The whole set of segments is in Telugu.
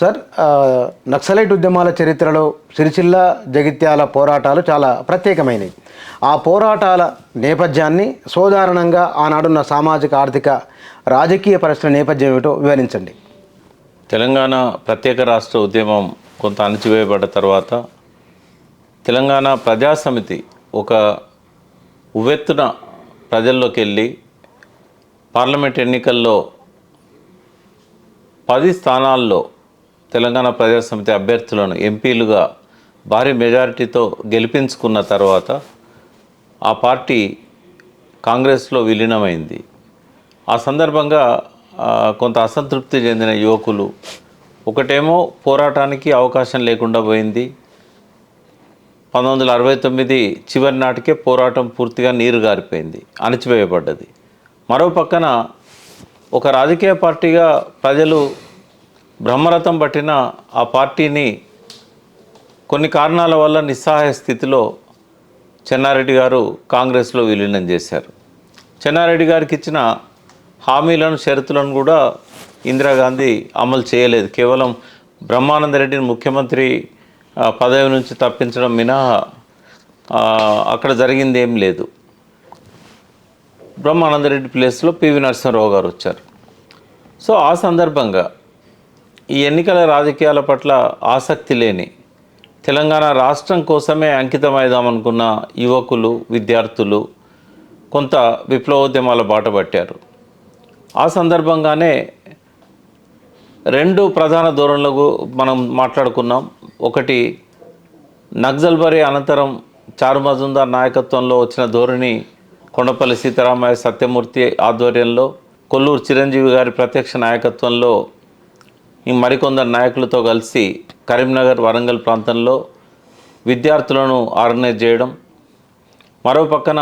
సార్, నక్సలైట్ ఉద్యమాల చరిత్రలో సిరిసిల్ల జగిత్యాల పోరాటాలు చాలా ప్రత్యేకమైనవి. ఆ పోరాటాల నేపథ్యాన్ని సాధారణంగా ఆనాడున్న సామాజిక ఆర్థిక రాజకీయ పరిస్థితుల నేపథ్యం ఏమిటో వివరించండి. తెలంగాణ ప్రత్యేక రాష్ట్ర ఉద్యమం కొంత అణచివేయబడ్డ తర్వాత తెలంగాణ ప్రజాసమితి ఒక ఉవ్వెత్తున ప్రజల్లోకి వెళ్ళి పార్లమెంట్ ఎన్నికల్లో 10 స్థానాల్లో తెలంగాణ ప్రజాసమితి అభ్యర్థులను ఎంపీలుగా భారీ మెజారిటీతో గెలిపించుకున్న తర్వాత ఆ పార్టీ కాంగ్రెస్లో విలీనమైంది. ఆ సందర్భంగా కొంత అసంతృప్తి చెందిన యువకులు, ఒకటేమో పోరాటానికి అవకాశం లేకుండా పోయింది, 1969 చివరి నాటికే పోరాటం పూర్తిగా నీరు గారిపోయింది, అణచివేయబడ్డది. మరో పక్కన ఒక రాజకీయ పార్టీగా ప్రజలు బ్రహ్మరథం పట్టిన ఆ పార్టీని కొన్ని కారణాల వల్ల నిస్సహాయ స్థితిలో చెన్నారెడ్డి గారు కాంగ్రెస్లో విలీనం చేశారు. చెన్నారెడ్డి గారికి ఇచ్చిన హామీలను, షరతులను కూడా ఇందిరాగాంధీ అమలు చేయలేదు. కేవలం బ్రహ్మానందరెడ్డిని ముఖ్యమంత్రి పదవి నుంచి తప్పించడం మినహా అక్కడ జరిగింది ఏం లేదు. బ్రహ్మానందరెడ్డి ప్లేస్లో పివి నరసింహారావు గారు వచ్చారు. సో ఆ సందర్భంగా ఈ ఎన్నికల రాజకీయాల పట్ల ఆసక్తి లేని, తెలంగాణ రాష్ట్రం కోసమే అంకితమైదామనుకున్న యువకులు, విద్యార్థులు కొంత విప్లవోద్యమాల బాట పట్టారు. ఆ సందర్భంగానే 2 ప్రధాన ధోరణులకు మనం మాట్లాడుకున్నాం. ఒకటి, నక్సల్బరీ అనంతరం చారు మజుందార్ నాయకత్వంలో వచ్చిన ధోరణి కొండపల్లి సీతారామయ్య సత్యమూర్తి ఆధ్వర్యంలో, కొల్లూరు చిరంజీవి గారి ప్రత్యక్ష నాయకత్వంలో మరికొందరు నాయకులతో కలిసి కరీంనగర్, వరంగల్ ప్రాంతంలో విద్యార్థులను ఆర్గనైజ్ చేయడం. మరో పక్కన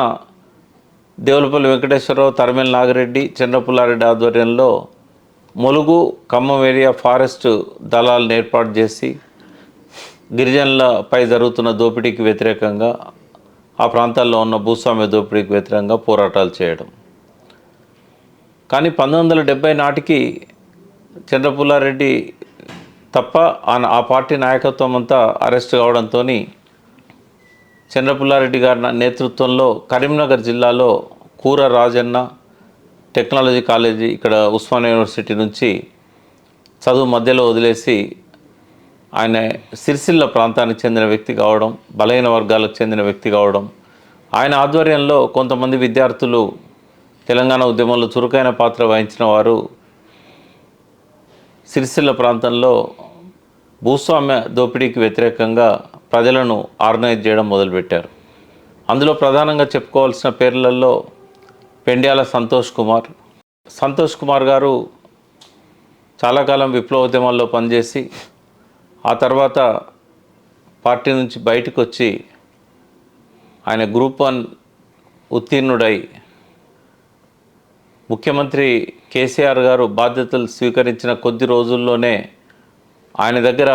దేవులపల్లి వెంకటేశ్వరరావు, తరిమేల నాగిరెడ్డి, చంద్రపుల్లారెడ్డి ఆధ్వర్యంలో ములుగు, ఖమ్మం ఏరియా ఫారెస్ట్ దళాలను ఏర్పాటు చేసి గిరిజనులపై జరుగుతున్న దోపిడీకి వ్యతిరేకంగా, ఆ ప్రాంతాల్లో ఉన్న భూస్వామ్య దోపిడీకి వ్యతిరేకంగా పోరాటాలు చేయడం. కానీ 1970 నాటికి చంద్రపుల్లారెడ్డి తప్ప ఆ పార్టీ నాయకత్వం అంతా అరెస్ట్ కావడంతో చంద్రపుల్లారెడ్డి గారి నేతృత్వంలో కరీంనగర్ జిల్లాలో కూర రాజన్న టెక్నాలజీ కాలేజీ, ఇక్కడ ఉస్మానియా యూనివర్సిటీ నుంచి చదువు మధ్యలో వదిలేసి ఆయన సిరిసిల్ల ప్రాంతానికి చెందిన వ్యక్తి కావడం, బలహీన వర్గాలకు చెందిన వ్యక్తి కావడం, ఆయన ఆధ్వర్యంలో కొంతమంది విద్యార్థులు తెలంగాణ ఉద్యమంలో చురుకైన పాత్ర వహించిన వారు సిరిసిల్ల ప్రాంతంలో భూస్వామ్య దోపిడీకి వ్యతిరేకంగా ప్రజలను ఆర్గనైజ్ చేయడం మొదలుపెట్టారు. అందులో ప్రధానంగా చెప్పుకోవాల్సిన పేర్లలో పెండ్యాల సంతోష్ కుమార్ గారు చాలా కాలం విప్లవోద్యమాల్లో పనిచేసి ఆ తర్వాత పార్టీ నుంచి బయటకు వచ్చి ఆయన గ్రూప్ 1 ఉత్తీర్ణుడై ముఖ్యమంత్రి కేసీఆర్ గారు బాధ్యతలు స్వీకరించిన కొద్ది రోజుల్లోనే ఆయన దగ్గర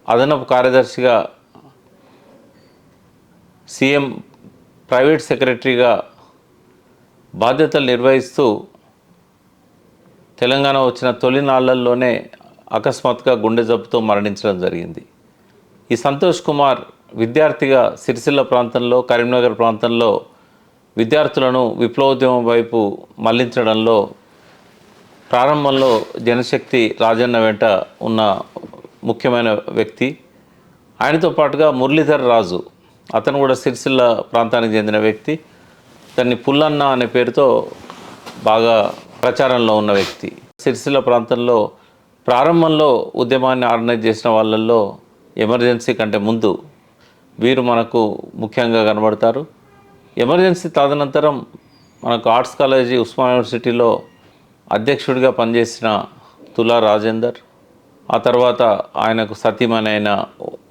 అదనపు కార్యదర్శిగా, సీఎం ప్రైవేట్ సెక్రటరీగా బాధ్యతలు నిర్వహిస్తూ తెలంగాణ వచ్చిన తొలి నాళ్లల్లోనే అకస్మాత్తుగా గుండె జబ్బుతో మరణించడం జరిగింది. ఈ సంతోష్ కుమార్ విద్యార్థిగా సిరిసిల్ల ప్రాంతంలో, కరీంనగర్ ప్రాంతంలో విద్యార్థులను విప్లవోద్యమం వైపు మళ్లించడంలో ప్రారంభంలో జనశక్తి రాజన్న వెంట ఉన్న ముఖ్యమైన వ్యక్తి. ఆయనతో పాటుగా మురళీధర్ రాజు, అతను కూడా సిరిసిల్ల ప్రాంతానికి చెందిన వ్యక్తి, దాన్ని పుల్లన్న అనే పేరుతో బాగా ప్రచారంలో ఉన్న వ్యక్తి. సిరిసిల్ల ప్రాంతంలో ప్రారంభంలో ఉద్యమాన్ని ఆర్గనైజ్ చేసిన వాళ్ళల్లో ఎమర్జెన్సీ కంటే ముందు వీరు మనకు ముఖ్యంగా కనబడతారు. ఎమర్జెన్సీ తదనంతరం మనకు ఆర్ట్స్ కాలేజీ ఉస్మానియా యూనివర్సిటీలో అధ్యక్షుడిగా పనిచేసిన తులా రాజేందర్, ఆ తర్వాత ఆయనకు సతీమణి అయిన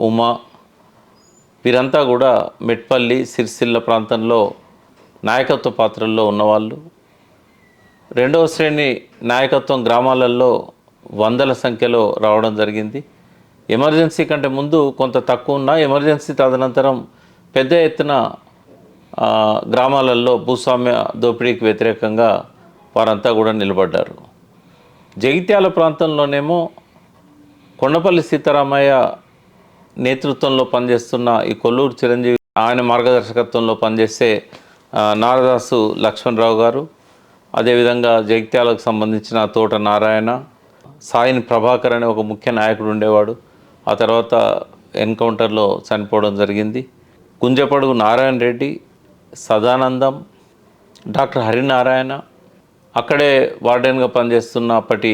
ఉమా, వీరంతా కూడా మెట్పల్లి, సిరిసిల్ల ప్రాంతంలో నాయకత్వ పాత్రల్లో ఉన్నవాళ్ళు. 2వ శ్రేణి నాయకత్వం గ్రామాలలో వందల సంఖ్యలో రావడం జరిగింది. ఎమర్జెన్సీ కంటే ముందు కొంత తక్కువ ఉన్నా ఎమర్జెన్సీ తదనంతరం పెద్ద ఎత్తున గ్రామాలలో భూస్వామ్య దోపిడీకి వ్యతిరేకంగా వారంతా కూడా నిలబడ్డారు. జగిత్యాల ప్రాంతంలోనేమో కొండపల్లి సీతారామయ్య నేతృత్వంలో పనిచేస్తున్న ఈ కొల్లూరు చిరంజీవి ఆయన మార్గదర్శకత్వంలో పనిచేసే నారదాసు లక్ష్మణరావు గారు, అదేవిధంగా జగిత్యాలకు సంబంధించిన తోట నారాయణ, సాయిని ప్రభాకర్ అనే ఒక ముఖ్య నాయకుడు ఉండేవాడు. ఆ తర్వాత ఎన్కౌంటర్లో చనిపోవడం జరిగింది. గుంజపడుగు నారాయణ రెడ్డి, సదానందం, డాక్టర్ హరినారాయణ, అక్కడే వార్డెన్గా పనిచేస్తున్న అప్పటి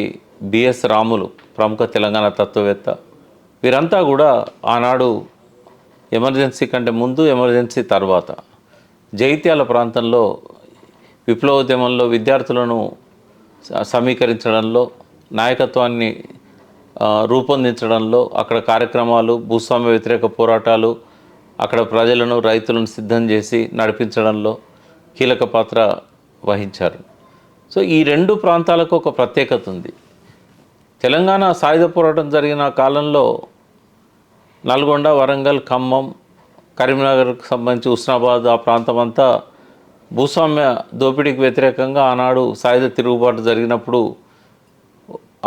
బిఎస్ రాములు, ప్రముఖ తెలంగాణ తత్వవేత్త. వీరంతా కూడా ఆనాడు ఎమర్జెన్సీ కంటే ముందు, ఎమర్జెన్సీ తర్వాత జగిత్యాల ప్రాంతంలో విప్లవోద్యమంలో విద్యార్థులను సమీకరించడంలో, నాయకత్వాన్ని రూపొందించడంలో, అక్కడ కార్యక్రమాలు, భూస్వామ్య వ్యతిరేక పోరాటాలు, అక్కడ ప్రజలను, రైతులను సిద్ధం చేసి నడిపించడంలో కీలక పాత్ర వహించారు. సో ఈ రెండు ప్రాంతాలకు ఒక ప్రత్యేకత ఉంది. తెలంగాణ సాయుధ పోరాటం జరిగిన కాలంలో నల్గొండ, వరంగల్, ఖమ్మం, కరీంనగర్కు సంబంధించి హుస్నాబాద్ ఆ ప్రాంతం అంతా భూస్వామ్య దోపిడీకి వ్యతిరేకంగా ఆనాడు సాయుధ తిరుగుబాటు జరిగినప్పుడు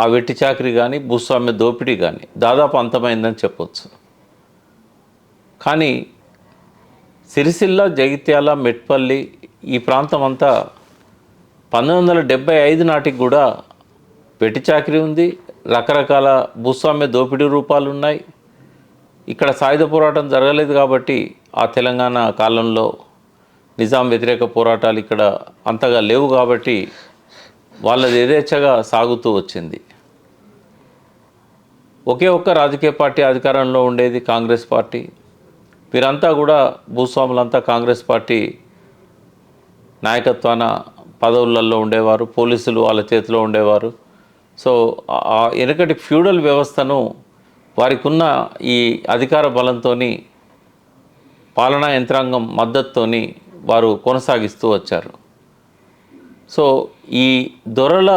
ఆ వెట్టి చాకరీ కానీ, భూస్వామ్య దోపిడీ కానీ దాదాపు అంతమైందని చెప్పొచ్చు. కానీ సిరిసిల్ల, జగిత్యాల, మెట్పల్లి ఈ ప్రాంతం అంతా 1975 నాటికి కూడా వెట్టి చాకరీ ఉంది, రకరకాల భూస్వామ్య దోపిడీ రూపాలు ఉన్నాయి. ఇక్కడ సాయుధ పోరాటం జరగలేదు కాబట్టి ఆ తెలంగాణ కాలంలో నిజాం వ్యతిరేక పోరాటాలు ఇక్కడ అంతగా లేవు కాబట్టి వాళ్ళది యథేచ్ఛగా సాగుతూ వచ్చింది. ఒకే ఒక్క రాజకీయ పార్టీ అధికారంలో ఉండేది, కాంగ్రెస్ పార్టీ. వీరంతా కూడా భూస్వాములంతా కాంగ్రెస్ పార్టీ నాయకత్వాన పదవులలో ఉండేవారు, పోలీసులు వాళ్ళ చేతిలో ఉండేవారు. సో ఆ వెనకటి ఫ్యూడల్ వ్యవస్థను వారికి ఉన్న ఈ అధికార బలంతో, పాలనా యంత్రాంగం మద్దతుతోని వారు కొనసాగిస్తూ వచ్చారు. సో ఈ దొరల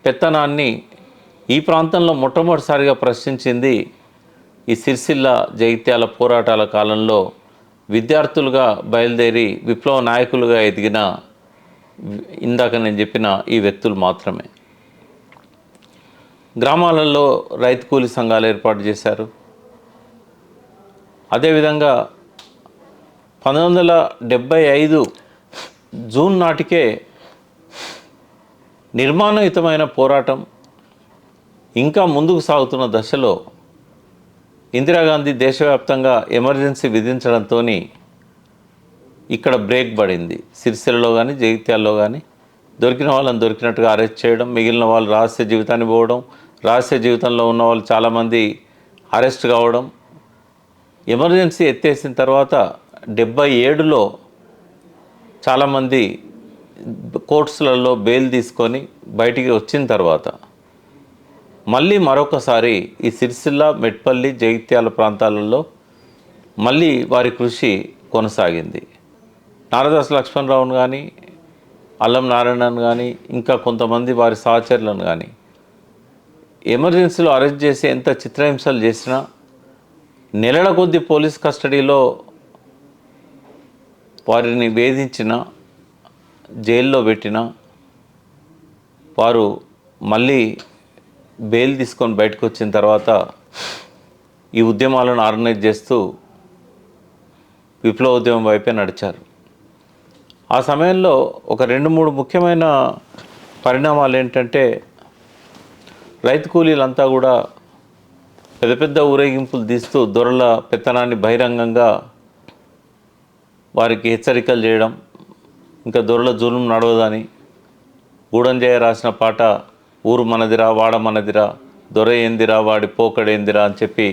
పెత్తనాన్ని ఈ ప్రాంతంలో మొట్టమొదటిసారిగా ప్రశ్నించింది ఈ సిరిసిల్ల, జగిత్యాల పోరాటాల కాలంలో విద్యార్థులుగా బయలుదేరి విప్లవ నాయకులుగా ఎదిగిన ఇందాక నేను చెప్పిన ఈ వ్యక్తులు మాత్రమే. గ్రామాలలో రైతు కూలీ సంఘాలు ఏర్పాటు చేశారు. అదేవిధంగా 1975 జూన్ నాటికే నిర్మాణయుతమైన పోరాటం ఇంకా ముందుకు సాగుతున్న దశలో ఇందిరాగాంధీ దేశవ్యాప్తంగా ఎమర్జెన్సీ విధించడంతో ఇక్కడ బ్రేక్ పడింది. సిరిసిల్లలో కానీ, జగిత్యాలలో కానీ దొరికిన వాళ్ళని దొరికినట్టుగా అరెస్ట్ చేయడం, మిగిలిన వాళ్ళు రహస్య జీవితాన్ని పోవడం, రహస్య జీవితంలో ఉన్న వాళ్ళు చాలామంది అరెస్ట్ కావడం. ఎమర్జెన్సీ ఎత్తేసిన తర్వాత 77లో చాలామంది కోర్ట్స్లలో బెయిల్ తీసుకొని బయటికి వచ్చిన తర్వాత మళ్ళీ మరొకసారి ఈ సిరిసిల్ల, మెట్పల్లి, జగిత్యాల ప్రాంతాలలో మళ్ళీ వారి కృషి కొనసాగింది. నారదాసు లక్ష్మణరావును కానీ, అల్లం నారాయణను కానీ, ఇంకా కొంతమంది వారి సహచరులను కానీ ఎమర్జెన్సీలో అరెస్ట్ చేసి ఎంత చిత్రహింసలు చేసినా, నెలల కొద్దీ పోలీస్ కస్టడీలో వారిని వేధించిన, జైల్లో పెట్టిన వారు మళ్ళీ బెయిల్ తీసుకొని బయటకు వచ్చిన తర్వాత ఈ ఉద్యమాలను ఆర్గనైజ్ చేస్తూ విప్లవోద్యమం వైపే నడిచారు. ఆ సమయంలో ఒక 2-3 ముఖ్యమైన పరిణామాలు ఏంటంటే, రైతు కూలీలంతా కూడా పెద్ద పెద్ద ఊరేగింపులు తీస్తూ దొరల పెత్తనాన్ని బహిరంగంగా వారికి హెచ్చరికలు చేయడం, ఇంకా దొరల జూలుం నడవదని, గూడంజయ్య రాసిన పాట ఊరు మనదిరా, వాడ మనదిరా, దొర ఏందిరా, వాడి పోకడేందిరా అని చెప్పి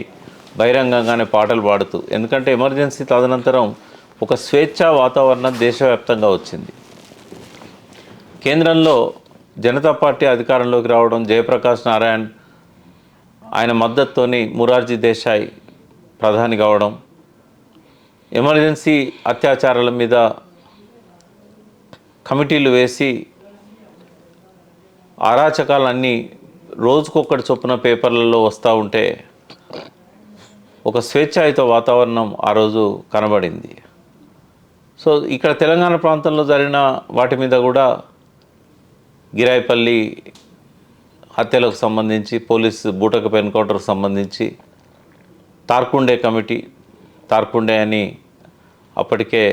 బహిరంగంగానే పాటలు పాడుతూ, ఎందుకంటే ఎమర్జెన్సీ తదనంతరం ఒక స్వేచ్ఛా వాతావరణం దేశవ్యాప్తంగా వచ్చింది. కేంద్రంలో జనతా పార్టీ అధికారంలోకి రావడం, జయప్రకాష్ నారాయణ్ ఆయన మద్దతుతోని మొరార్జీ దేశాయ్ ప్రధాని కావడం, ఎమర్జెన్సీ అత్యాచారాల మీద కమిటీలు వేసి అరాచకాలన్నీ రోజుకొక్కటి చొప్పున పేపర్లలో వస్తూ ఉంటే ఒక స్వేచ్ఛాయుత వాతావరణం ఆ రోజు కనబడింది. సో ఇక్కడ తెలంగాణ ప్రాంతంలో జరిగిన వాటి మీద కూడా గిరాయిపల్లి హత్యలకు సంబంధించి పోలీసు బూటకపు ఎన్కౌంటర్కు సంబంధించి తార్కుండే కమిటీ, తార్కుండే అని అప్పటికే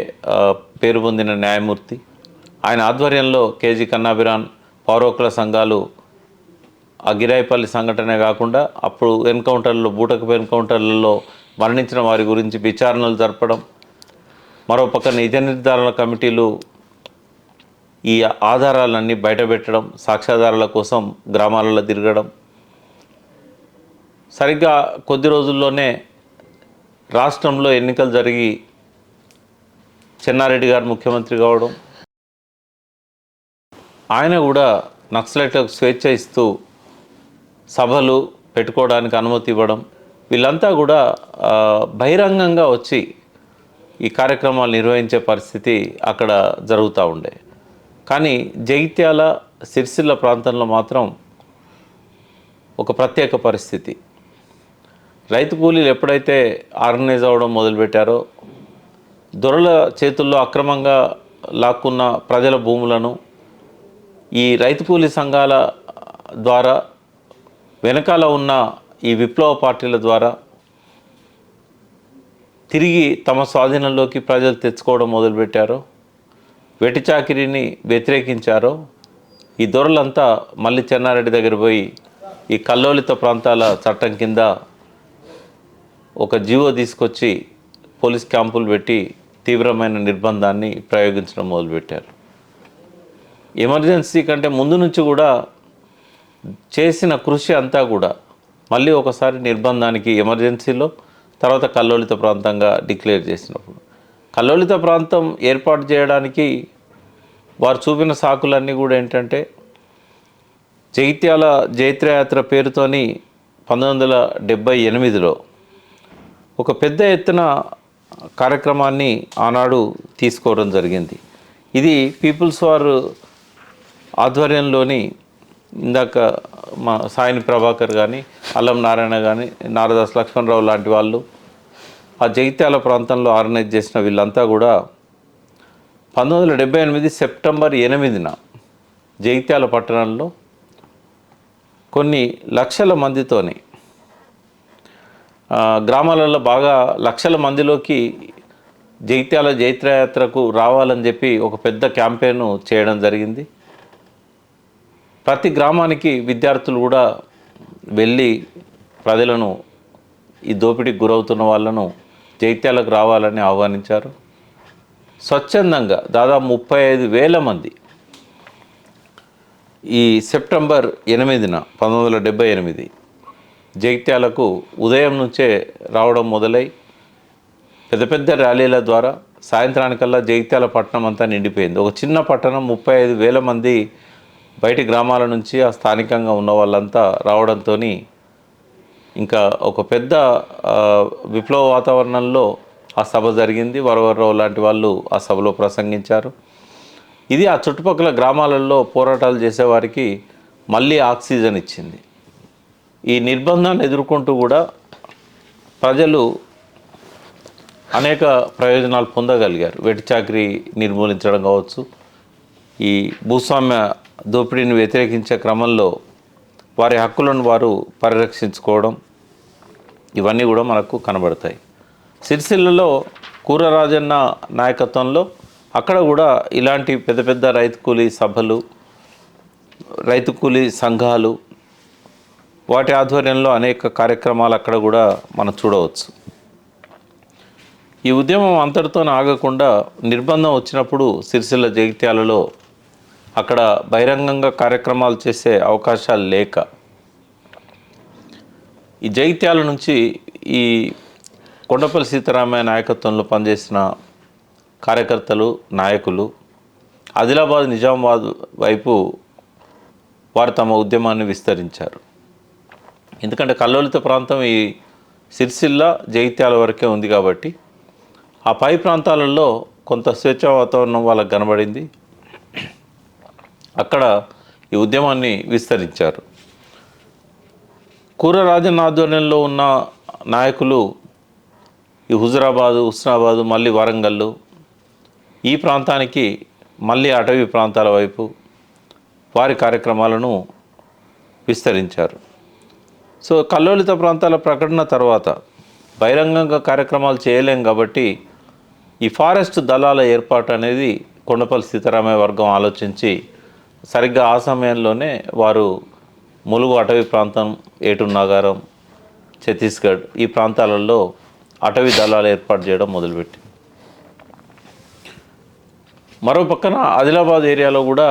పేరు పొందిన న్యాయమూర్తి, ఆయన ఆధ్వర్యంలో కేజీ కన్నాభిరాన్, పౌరోకుల సంఘాలు ఆ గిరాయిపల్లి సంఘటనే కాకుండా అప్పుడు ఎన్కౌంటర్లు, బూటకపు ఎన్కౌంటర్లలో మరణించిన వారి గురించి విచారణలు జరపడం, మరోపక్క నిజ నిర్ధారణ కమిటీలు ఈ ఆధారాలన్నీ బయటపెట్టడం, సాక్ష్యాధారాల కోసం గ్రామాలలో తిరగడం. సరిగ్గా కొద్ది రోజుల్లోనే రాష్ట్రంలో ఎన్నికలు జరిగి చెన్నారెడ్డి గారు ముఖ్యమంత్రి కావడం, ఆయన కూడా నక్సలైట్లకు స్వేచ్ఛ ఇస్తూ సభలు పెట్టుకోవడానికి అనుమతి ఇవ్వడం, వీళ్ళంతా కూడా బహిరంగంగా వచ్చి ఈ కార్యక్రమాలు నిర్వహించే పరిస్థితి అక్కడ జరుగుతూ ఉండే. కానీ జగిత్యాల, సిరిసిల్ల ప్రాంతంలో మాత్రం ఒక ప్రత్యేక పరిస్థితి. రైతు కూలీలు ఎప్పుడైతే ఆర్గనైజ్ అవ్వడం మొదలుపెట్టారో, దొరల చేతుల్లో అక్రమంగా లాక్కున్న ప్రజల భూములను ఈ రైతు కూలీ సంఘాల ద్వారా, వెనకాల ఉన్న ఈ విప్లవ పార్టీల ద్వారా తిరిగి తమ స్వాధీనంలోకి ప్రజలు తెచ్చుకోవడం మొదలుపెట్టారో, వెట్టి చాకిరీని వ్యతిరేకించారో, ఈ దొరలంతా మళ్ళీ చెన్నారెడ్డి దగ్గర పోయి ఈ కల్లోలిత ప్రాంతాల చట్టం కింద ఒక జీవో తీసుకొచ్చి పోలీస్ క్యాంపులు పెట్టి తీవ్రమైన నిర్బంధాన్ని ప్రయోగించడం మొదలుపెట్టారు. ఎమర్జెన్సీ కంటే ముందు నుంచి కూడా చేసిన కృషి అంతా కూడా మళ్ళీ ఒకసారి నిర్బంధానికి, ఎమర్జెన్సీలో, తర్వాత కల్లోలిత ప్రాంతంగా డిక్లేర్ చేసినప్పుడు, కల్లోలిత ప్రాంతం ఏర్పాటు చేయడానికి వారు చూపిన సాకులన్నీ కూడా ఏంటంటే, జగిత్యాల జైత్రయాత్ర పేరుతోని 1978లో ఒక పెద్ద ఎత్తున కార్యక్రమాన్ని ఆనాడు తీసుకోవడం జరిగింది. ఇది పీపుల్స్ వార్ ఆధ్వర్యంలోని, ఇందాక మా సాయిని ప్రభాకర్ కానీ, అల్లం నారాయణ కానీ, నారదాస్ లక్ష్మణరావు లాంటి వాళ్ళు ఆ జగిత్యాల ప్రాంతంలో ఆర్గనైజ్ చేసిన వీళ్ళంతా కూడా 1978 సెప్టెంబర్ 8న జగిత్యాల పట్టణంలో కొన్ని లక్షల మందితోని, గ్రామాలలో బాగా లక్షల మందిలోకి జగిత్యాల జైత్రయాత్రకు రావాలని చెప్పి ఒక పెద్ద క్యాంపెయిన్ చేయడం జరిగింది. ప్రతి గ్రామానికి విద్యార్థులు కూడా వెళ్ళి ప్రజలను, ఈ దోపిడీకి గురవుతున్న వాళ్ళను జైత్యాలకు రావాలని ఆహ్వానించారు. స్వచ్ఛందంగా దాదాపు 35,000 మంది ఈ సెప్టెంబర్ 8న 1978 జగిత్యాలకు ఉదయం నుంచే రావడం మొదలై పెద్ద పెద్ద ర్యాలీల ద్వారా సాయంత్రానికల్లా జగిత్యాల పట్టణం అంతా నిండిపోయింది. ఒక చిన్న పట్టణం, 35,000 మంది బయటి గ్రామాల నుంచి, ఆ స్థానికంగా ఉన్న వాళ్ళంతా రావడంతో ఇంకా ఒక పెద్ద విప్లవ వాతావరణంలో ఆ సభ జరిగింది. వరవరరావు లాంటి వాళ్ళు ఆ సభలో ప్రసంగించారు. ఇది ఆ చుట్టుపక్కల గ్రామాలలో పోరాటాలు చేసేవారికి మళ్ళీ ఆక్సిజన్ ఇచ్చింది. ఈ నిర్బంధాన్ని ఎదుర్కొంటూ కూడా ప్రజలు అనేక ప్రయోజనాలు పొందగలిగారు. వెట్టి చాకిరీ నిర్మూలించడం కావచ్చు, ఈ భూస్వామ్య దోపిడీని వ్యతిరేకించే క్రమంలో వారి హక్కులను వారు పరిరక్షించుకోవడం, ఇవన్నీ కూడా మనకు కనబడతాయి. సిరిసిల్లలో కూర రాజన్న నాయకత్వంలో అక్కడ కూడా ఇలాంటి పెద్ద పెద్ద రైతు కూలీ సభలు, రైతు కూలీ సంఘాలు, వాటి ఆధ్వర్యంలో అనేక కార్యక్రమాలు అక్కడ కూడా మనం చూడవచ్చు. ఈ ఉద్యమం అంతటితో ఆగకుండా నిర్బంధం వచ్చినప్పుడు సిరిసిల్ల జగిత్యాలలో అక్కడ బహిరంగంగా కార్యక్రమాలు చేసే అవకాశాలు లేక, ఈ జగిత్యాల నుంచి ఈ కొండపల్లి సీతారామయ్య నాయకత్వంలో పనిచేసిన కార్యకర్తలు, నాయకులు ఆదిలాబాద్, నిజామాబాద్ వైపు వారు తమ ఉద్యమాన్ని విస్తరించారు. ఎందుకంటే కల్లోలిత ప్రాంతం ఈ సిరిసిల్ల, జగిత్యాల వరకే ఉంది కాబట్టి ఆ పై ప్రాంతాలలో కొంత స్వేచ్ఛా వాతావరణం వాళ్ళకు కనబడింది. అక్కడ ఈ ఉద్యమాన్ని విస్తరించారు. కూర రాజన్న ఆధ్వర్యంలో ఉన్న నాయకులు ఈ హుజురాబాదు, హుస్నాబాదు, మళ్ళీ వరంగల్లు, ఈ ప్రాంతానికి మళ్ళీ అటవీ ప్రాంతాల వైపు వారి కార్యక్రమాలను విస్తరించారు. సో కల్లోలిత ప్రాంతాల ప్రకటన తర్వాత బహిరంగంగా కార్యక్రమాలు చేయలేం కాబట్టి ఈ ఫారెస్ట్ దళాల ఏర్పాటు అనేది కొండపల్లి సీతారామయ్య వర్గం ఆలోచించి సరిగ్గా ఆ సమయంలోనే వారు ములుగు అటవీ ప్రాంతం, ఏటూరు నాగారం, ఛత్తీస్గఢ్ ఈ ప్రాంతాలలో అటవీ దళాలు ఏర్పాటు చేయడం మొదలుపెట్టింది. మరో పక్కన ఆదిలాబాద్ ఏరియాలో కూడా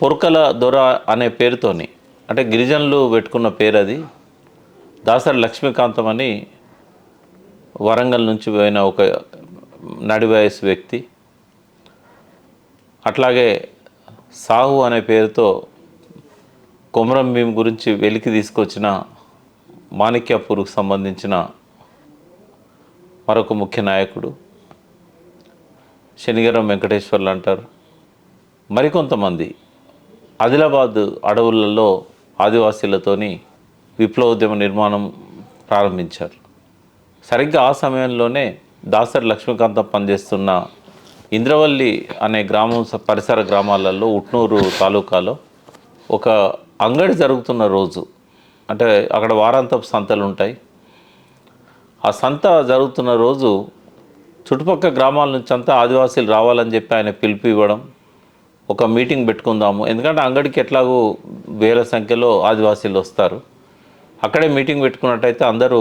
పొరకల దొర అనే పేరుతోని, అంటే గిరిజనులు పెట్టుకున్న పేరు అది, దాసరి లక్ష్మీకాంతం అని వరంగల్ నుంచి పోయిన ఒక నడి వయసు వ్యక్తి, అట్లాగే సాహు అనే పేరుతో కొమరం భీం గురించి వెలికి తీసుకొచ్చిన మాణిక్యాపూర్కు సంబంధించిన మరొక ముఖ్య నాయకుడు శనిగరం వెంకటేశ్వర్లు అంటారు. మరికొంతమంది ఆదిలాబాద్ అడవులలో ఆదివాసీలతోని విప్లవోద్యమ నిర్మాణం ప్రారంభించారు. సరిగ్గా ఆ సమయంలోనే దాసరి లక్ష్మీకాంతం పనిచేస్తున్న ఇంద్రవల్లి అనే గ్రామం పరిసర గ్రామాలలో ఉట్నూరు తాలూకాలో ఒక అంగడి జరుగుతున్న రోజు, అంటే అక్కడ వారాంతపు సంతలు ఉంటాయి. ఆ సంత జరుగుతున్న రోజు చుట్టుపక్కల గ్రామాల నుంచి అంతా ఆదివాసీలు రావాలని చెప్పి ఆయన పిలుపు ఇవ్వడం, ఒక మీటింగ్ పెట్టుకుందాము, ఎందుకంటే అంగడికి ఎట్లాగూ వేల సంఖ్యలో ఆదివాసీలు వస్తారు, అక్కడే మీటింగ్ పెట్టుకున్నట్టయితే అందరూ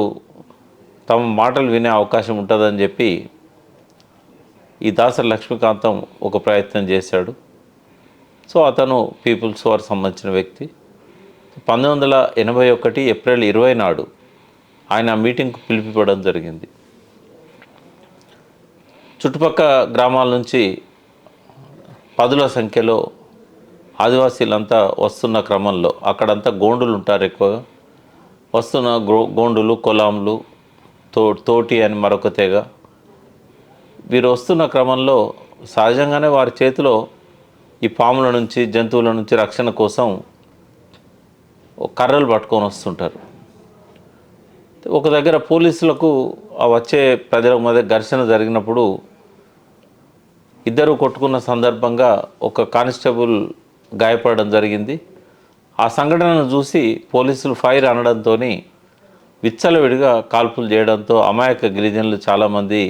తమ మాటలు వినే అవకాశం ఉంటుందని చెప్పి ఈ దాసరి లక్ష్మీకాంతం ఒక ప్రయత్నం చేశాడు. సో అతను పీపుల్స్ వార్ సంబంధించిన వ్యక్తి. 1981 ఏప్రిల్ 20 నాడు ఆయన మీటింగ్కు పిలిపివ్వడం జరిగింది. చుట్టుపక్కల గ్రామాల నుంచి పదుల సంఖ్యలో ఆదివాసీలంతా వస్తున్న క్రమంలో, అక్కడంతా గోండులు ఉంటారు ఎక్కువగా, వస్తున్న గోండులు, కొలాంలు, తోటి అని మరొక తెగ, వీరు వస్తున్న క్రమంలో సహజంగానే వారి చేతిలో ఈ పాముల నుంచి, జంతువుల నుంచి రక్షణ కోసం కర్రలు పట్టుకొని వస్తుంటారు. ఒక దగ్గర పోలీసులకు ఆ వచ్చే ప్రజల మధ్య ఘర్షణ జరిగినప్పుడు ఇద్దరు కొట్టుకున్న సందర్భంగా ఒక కానిస్టేబుల్ గాయపడడం జరిగింది. ఆ సంఘటనను చూసి పోలీసులు ఫైర్ అనడంతో విచ్చలవిడిగా కాల్పులు చేయడంతో అమాయక గిరిజనులు చాలామంది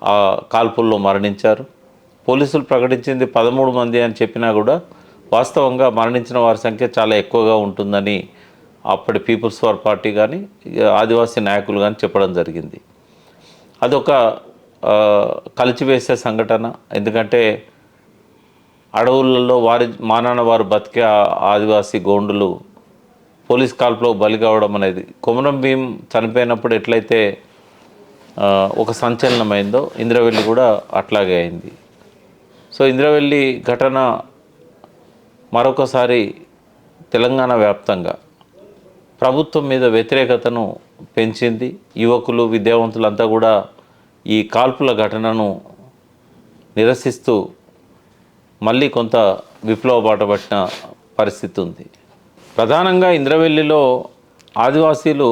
ఆ కాల్పుల్లో మరణించారు. పోలీసులు ప్రకటించింది 13 మంది అని చెప్పినా కూడా వాస్తవంగా మరణించిన వారి సంఖ్య చాలా ఎక్కువగా ఉంటుందని అప్పటి పీపుల్స్ వార్ పార్టీ కానీ ఆదివాసీ నాయకులు కానీ చెప్పడం జరిగింది. అదొక కలిచివేసే సంఘటన. ఎందుకంటే అడవులలో మానాన వారు బతికే ఆదివాసీ గోండులు పోలీస్ కాల్పులో బలి కావడం అనేది కొమరం భీం చనిపోయినప్పుడు ఎట్లయితే ఒక సంచలనమైందో ఇంద్రవెల్లి కూడా అట్లాగే అయింది. సో ఇంద్రవెల్లి ఘటన మరొకసారి తెలంగాణ వ్యాప్తంగా ప్రభుత్వం మీద వ్యతిరేకతను పెంచింది. యువకులు, విద్యావంతులంతా కూడా ఈ కాల్పుల ఘటనను నిరసిస్తూ మళ్ళీ కొంత విప్లవ బాట పట్టిన పరిస్థితి ఉంది. ప్రధానంగా ఇంద్రవెల్లిలో ఆదివాసీలు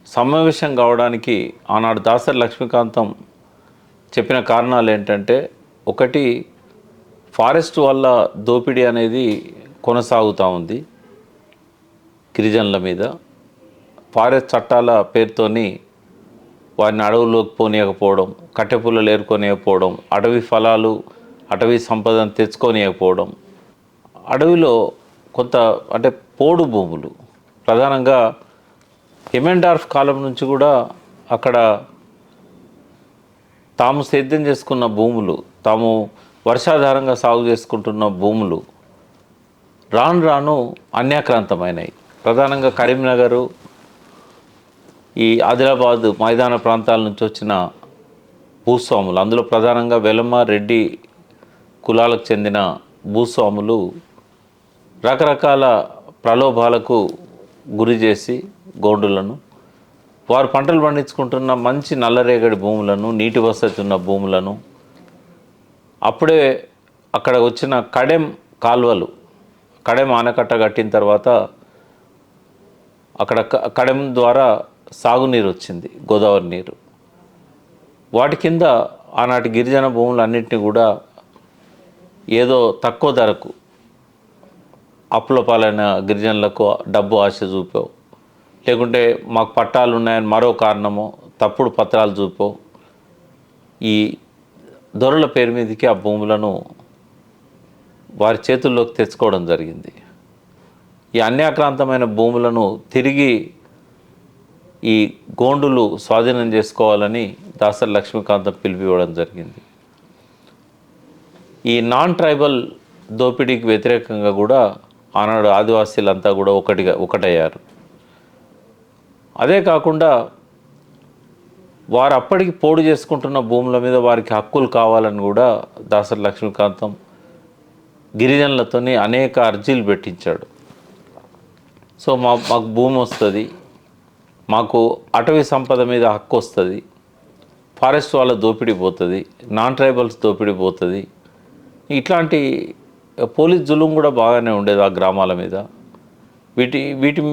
సమావేశం కావడానికి ఆనాడు దాసరి లక్ష్మీకాంతం చెప్పిన కారణాలు ఏంటంటే, ఒకటి, ఫారెస్ట్ వల్ల దోపిడీ అనేది కొనసాగుతూ ఉంది గిరిజనుల మీద. ఫారెస్ట్ చట్టాల పేరుతోని వారిని అడవుల్లోకి పోనీయకపోవడం, కట్టెపుల్లలు ఏరుకోనియకపోవడం, అటవీ ఫలాలు, అటవీ సంపదను తెచ్చుకోనియకపోవడం, అడవిలో కొంత అంటే పోడు భూములు, ప్రధానంగా ఎమెండార్ఫ్ కాలం నుంచి కూడా అక్కడ తాము సేద్యం చేసుకున్న భూములు, తాము వర్షాధారంగా సాగు చేసుకుంటున్న భూములు రాను రాను అన్యాక్రాంతమైనాయి. ప్రధానంగా కరీంనగరు, ఈ ఆదిలాబాద్ మైదాన ప్రాంతాల నుంచి వచ్చిన భూస్వాములు, అందులో ప్రధానంగా వెలమ, రెడ్డి కులాలకు చెందిన భూస్వాములు రకరకాల ప్రలోభాలకు గురి చేసి గోండులను, వారు పంటలు పండించుకుంటున్న మంచి నల్లరేగడి భూములను, నీటి వసతి ఉన్న భూములను, అప్పుడే అక్కడ వచ్చిన కడెం కాలువలు, కడెం ఆనకట్ట కట్టిన తర్వాత అక్కడ కడెం ద్వారా సాగునీరు వచ్చింది, గోదావరి నీరు. వాటి కింద ఆనాటి గిరిజన భూములన్నింటినీ కూడా ఏదో తక్కువ ధరకు అప్పుల పాలైన గిరిజనులకు డబ్బు ఆశ చూపావు, లేకుంటే మాకు పట్టాలు ఉన్నాయని మరో కారణమో తప్పుడు పత్రాలు చూపావు ఈ దొరల పేరు మీదకి ఆ భూములను వారి చేతుల్లోకి తెచ్చుకోవడం జరిగింది. ఈ అన్యాక్రాంతమైన భూములను తిరిగి ఈ గోండులు స్వాధీనం చేసుకోవాలని దాసరి లక్ష్మీకాంతం పిలిపివ్వడం జరిగింది. ఈ నాన్ ట్రైబల్ దోపిడీకి వ్యతిరేకంగా కూడా ఆనాడు ఆదివాసీలంతా కూడా ఒకటయ్యారు. అదే కాకుండా వారు అప్పటికి పోడు చేసుకుంటున్న భూముల మీద వారికి హక్కులు కావాలని కూడా దాసరి లక్ష్మీకాంతం గిరిజనులతోని అనేక అర్జీలు పెట్టించాడు. సో మాకు భూమి వస్తుంది, మాకు అటవీ సంపద మీద హక్కు వస్తుంది, ఫారెస్ట్ వాళ్ళ దోపిడీ పోతుంది, నాన్ ట్రైబల్స్ దోపిడీ పోతుంది. ఇట్లాంటి పోలీస్ జులుం కూడా బాగానే ఉండేది ఆ గ్రామాల మీద.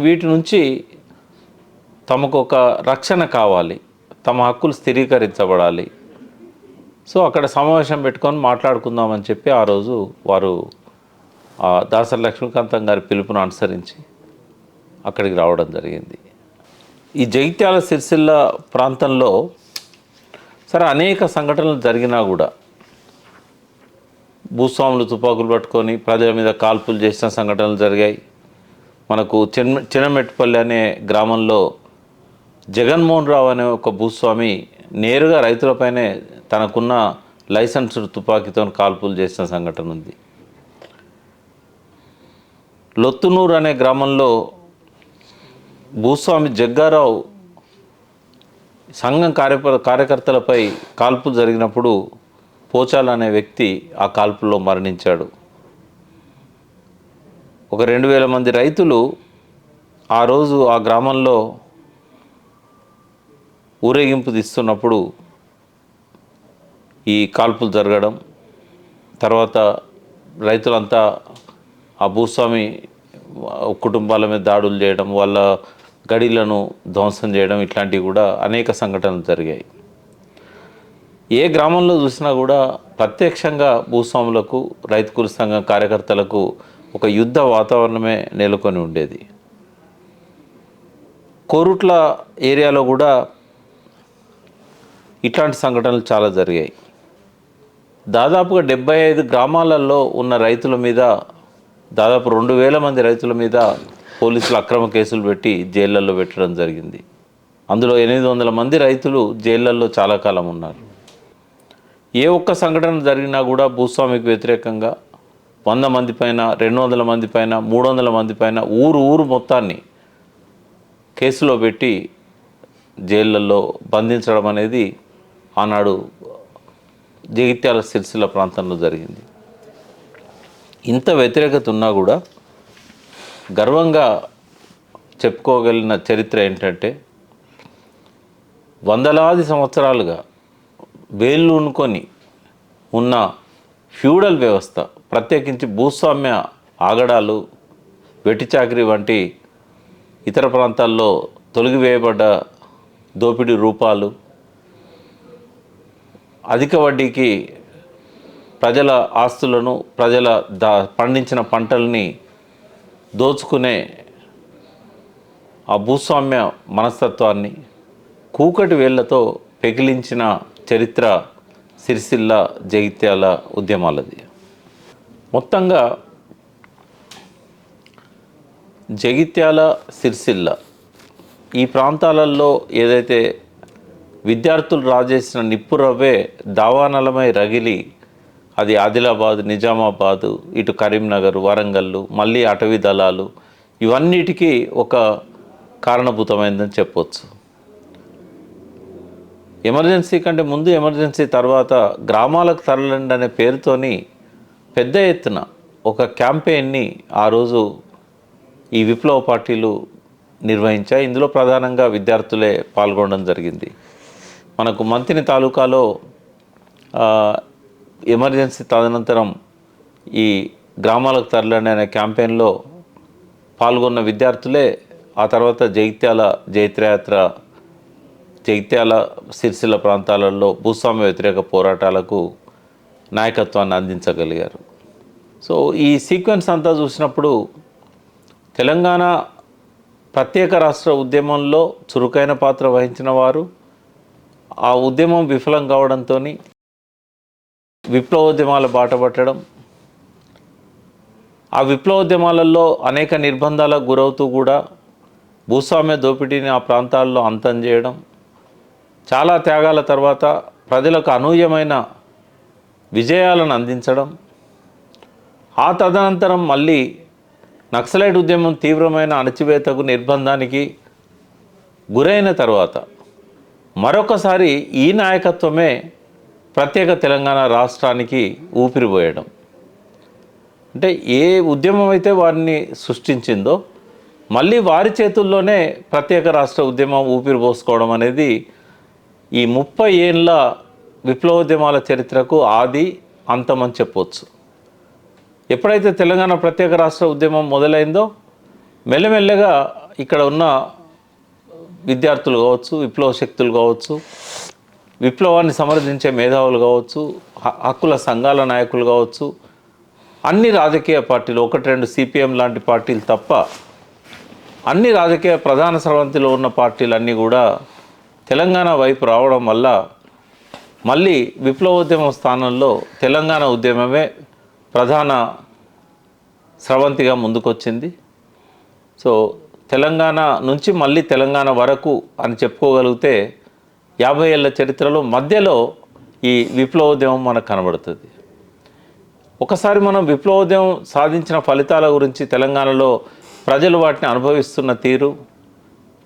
వీటి నుంచి తమకు ఒక రక్షణ కావాలి, తమ హక్కులు స్థిరీకరించబడాలి. సో అక్కడ సమావేశం పెట్టుకొని మాట్లాడుకుందామని చెప్పి ఆ రోజు వారు దాసరి లక్ష్మీకాంతం గారి పిలుపును అనుసరించి అక్కడికి రావడం జరిగింది. ఈ జగిత్యాల సిరిసిల్ల ప్రాంతంలో సరే అనేక సంఘటనలు జరిగినా కూడా భూస్వాములు తుపాకులు పట్టుకొని ప్రజల మీద కాల్పులు చేసిన సంఘటనలు జరిగాయి. మనకు చిన్నమెట్టుపల్లి అనే గ్రామంలో జగన్మోహన్ రావు అనే ఒక భూస్వామి నేరుగా రైతులపైనే తనకున్న లైసెన్స్డ్ తుపాకీతో కాల్పులు చేసిన సంఘటన ఉంది. లొత్తునూరు అనే గ్రామంలో భూస్వామి జగ్గారావు సంఘం కార్యకర్తలపై కాల్పులు జరిగినప్పుడు పోచాల అనే వ్యక్తి ఆ కాల్పుల్లో మరణించాడు. ఒక 2000 మంది రైతులు ఆ రోజు ఆ గ్రామంలో ఊరేగింపు తీస్తున్నప్పుడు ఈ కాల్పులు జరగడం, తర్వాత రైతులంతా ఆ భూస్వామి కుటుంబాల మీద దాడులు చేయడం, వాళ్ళ గడిలను ధ్వంసం చేయడం, ఇట్లాంటివి కూడా అనేక సంఘటనలు జరిగాయి. ఏ గ్రామంలో చూసినా కూడా ప్రత్యక్షంగా భూస్వాములకు రైతు కూలి సంఘం కార్యకర్తలకు ఒక యుద్ధ వాతావరణమే నెలకొని ఉండేది. కోరుట్ల ఏరియాలో కూడా ఇట్లాంటి సంఘటనలు చాలా జరిగాయి. దాదాపుగా 75 గ్రామాలలో ఉన్న రైతుల మీద దాదాపు 2000 మంది రైతుల మీద పోలీసులు అక్రమ కేసులు పెట్టి జైళ్ళల్లో పెట్టడం జరిగింది. అందులో 800 మంది రైతులు జైళ్ళల్లో చాలా కాలం ఉన్నారు. ఏ ఒక్క సంఘటన జరిగినా కూడా భూస్వామికి వ్యతిరేకంగా 100 మంది పైన, 200 మంది పైన, 300 మంది పైన ఊరు మొత్తాన్ని కేసులో పెట్టి జైళ్ళల్లో బంధించడం అనేది ఆనాడు జగిత్యాల సిరిసిల్ల ప్రాంతంలో జరిగింది. ఇంత వ్యతిరేకత ఉన్నా కూడా గర్వంగా చెప్పుకోగలిగిన చరిత్ర ఏంటంటే వందలాది సంవత్సరాలుగా వేళ్ళూనుకొని ఉన్న ఫ్యూడల్ వ్యవస్థ, ప్రత్యేకించి భూస్వామ్య ఆగడాలు, వెట్టిచాకిరి వంటి ఇతర ప్రాంతాల్లో తొలగివేయబడ్డ దోపిడీ రూపాలు, అధిక వడ్డీకి ప్రజల ఆస్తులను, ప్రజల పండించిన పంటల్ని దోచుకునే ఆ భూస్వామ్య మనస్తత్వాన్ని కూకటి వేళ్లతో పెకిలించిన చరిత్ర సిరిసిల్ల జగిత్యాల ఉద్యమాలది. మొత్తంగా జగిత్యాల, సిరిసిల్ల ఈ ప్రాంతాలలో ఏదైతే విద్యార్థులు రాజేసిన నిప్పురవ్వే దావానలమై రగిలి అది ఆదిలాబాద్, నిజామాబాదు, ఇటు కరీంనగర్, వరంగల్లు, మళ్ళీ అటవీ దళాలు, ఇవన్నిటికీ ఒక కారణభూతమైందని చెప్పవచ్చు. ఎమర్జెన్సీ కంటే ముందు, ఎమర్జెన్సీ తర్వాత గ్రామాలకు తరలండి అనే పేరుతోని పెద్ద ఎత్తున ఒక క్యాంపెయిన్ని ఆ రోజు ఈ విప్లవ పార్టీలు నిర్వహించాయి. ఇందులో ప్రధానంగా విద్యార్థులే పాల్గొనడం జరిగింది. మనకు మంతిని తాలూకాలో ఎమర్జెన్సీ తదనంతరం ఈ గ్రామాలకు తరలండి అనే క్యాంపెయిన్లో పాల్గొన్న విద్యార్థులే ఆ తర్వాత జగిత్యాల జైత్రయాత్ర, జగిత్యాల సిరిసిల్ల ప్రాంతాలలో భూస్వామ్య వ్యతిరేక పోరాటాలకు నాయకత్వాన్ని అందించగలిగారు. సో ఈ సీక్వెన్స్ అంతా చూసినప్పుడు తెలంగాణ ప్రత్యేక రాష్ట్ర ఉద్యమంలో చురుకైన పాత్ర వహించిన వారు. ఆ ఉద్యమం విఫలం కావడంతో విప్లవోద్యమాల బాట పట్టడం, ఆ విప్లవోద్యమాలలో అనేక నిర్బంధాలకు గురవుతూ కూడా భూస్వామ్య దోపిడీని ఆ ప్రాంతాల్లో అంతం చేయడం, చాలా త్యాగాల తర్వాత ప్రజలకు అనూహ్యమైన విజయాలను అందించడం, ఆ తదనంతరం మళ్ళీ నక్సలైట్ ఉద్యమం తీవ్రమైన అణచివేతకు నిర్బంధానికి గురైన తర్వాత మరొకసారి ఈ నాయకత్వమే ప్రత్యేక తెలంగాణ రాష్ట్రానికి ఊపిరిపోయడం. అంటే ఏ ఉద్యమం అయితే వారిని సృష్టించిందో మళ్ళీ వారి చేతుల్లోనే ప్రత్యేక రాష్ట్ర ఉద్యమం ఊపిరి పోసుకోవడం అనేది ఈ 30 ఏళ్ళ విప్లవోద్యమాల చరిత్రకు ఆది అంతమని చెప్పవచ్చు. ఎప్పుడైతే తెలంగాణ ప్రత్యేక రాష్ట్ర ఉద్యమం మొదలైందో మెల్లమెల్లగా ఇక్కడ ఉన్న విద్యార్థులు కావచ్చు, విప్లవ శక్తులు కావచ్చు, విప్లవాన్ని సమర్థించే మేధావులు కావచ్చు, హక్కుల సంఘాల నాయకులు కావచ్చు, అన్ని రాజకీయ పార్టీలు, 1-2 సిపిఎం లాంటి పార్టీలు తప్ప అన్ని రాజకీయ ప్రధాన స్రవంతిలో ఉన్న పార్టీలన్నీ కూడా తెలంగాణ వైపు రావడం వల్ల మళ్ళీ విప్లవోద్యమం స్థానంలో తెలంగాణ ఉద్యమమే ప్రధాన స్రవంతిగా ముందుకొచ్చింది. సో తెలంగాణ నుంచి మళ్ళీ తెలంగాణ వరకు అని చెప్పుకోగలిగితే 50 ఏళ్ళ చరిత్రలో మధ్యలో ఈ విప్లవోద్యమం మనకు కనబడుతుంది. ఒకసారి మనం విప్లవోద్యమం సాధించిన ఫలితాల గురించి, తెలంగాణలో ప్రజలు వాటిని అనుభవిస్తున్న తీరు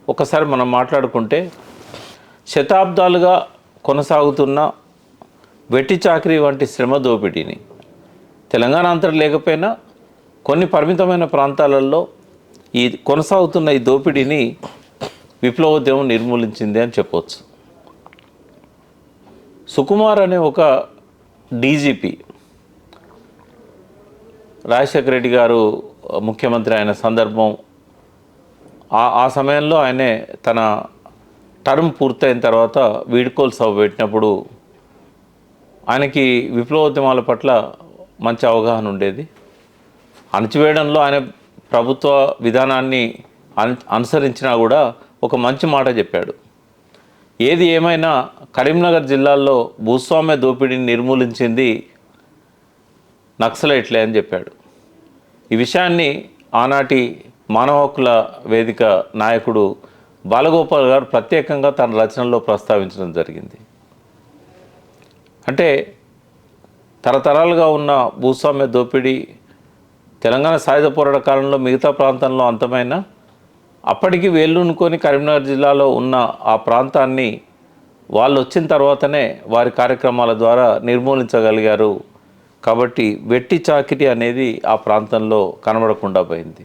ఒకసారి మనం మాట్లాడుకుంటే, శతాబ్దాలుగా కొనసాగుతున్న వెట్టి చాకరీ వంటి శ్రమ దోపిడీని తెలంగాణ అంతటా లేకపోయినా కొన్ని పరిమితమైన ప్రాంతాలలో ఈ కొనసాగుతున్న ఈ దోపిడీని విప్లవోద్యమం నిర్మూలించింది అని చెప్పవచ్చు. సుకుమార్ అనే ఒక డీజీపీ, రాజశేఖర రెడ్డి గారు ముఖ్యమంత్రి అయిన సందర్భం, ఆ సమయంలో ఆయనే తన టర్మ్ పూర్తయిన తర్వాత వీడ్కోలు సభ పెట్టినప్పుడు ఆయనకి విప్లవోద్యమాల పట్ల మంచి అవగాహన ఉండేది. అణచివేయడంలో ఆయన ప్రభుత్వ విధానాన్ని అనుసరించినా కూడా ఒక మంచి మాట చెప్పాడు. ఏది ఏమైనా కరీంనగర్ జిల్లాలో భూస్వామ్య దోపిడీని నిర్మూలించింది నక్సలైట్లే అని చెప్పాడు. ఈ విషయాన్ని ఆనాటి మానవ హక్కుల వేదిక నాయకుడు బాలగోపాల్ గారు ప్రత్యేకంగా తన రచనలో ప్రస్తావించడం జరిగింది. అంటే తరతరాలుగా ఉన్న భూస్వామ్య దోపిడీ తెలంగాణ సాయుధ పోరాట కాలంలో మిగతా ప్రాంతంలో అంతమైన అప్పటికి వేళ్ళూనుకొని కరీంనగర్ జిల్లాలో ఉన్న ఆ ప్రాంతాన్ని వాళ్ళు వచ్చిన తర్వాతనే వారి కార్యక్రమాల ద్వారా నిర్మూలించగలిగారు. కాబట్టి వెట్టి చాకిరీ అనేది ఆ ప్రాంతంలో కనబడకుండా పోయింది.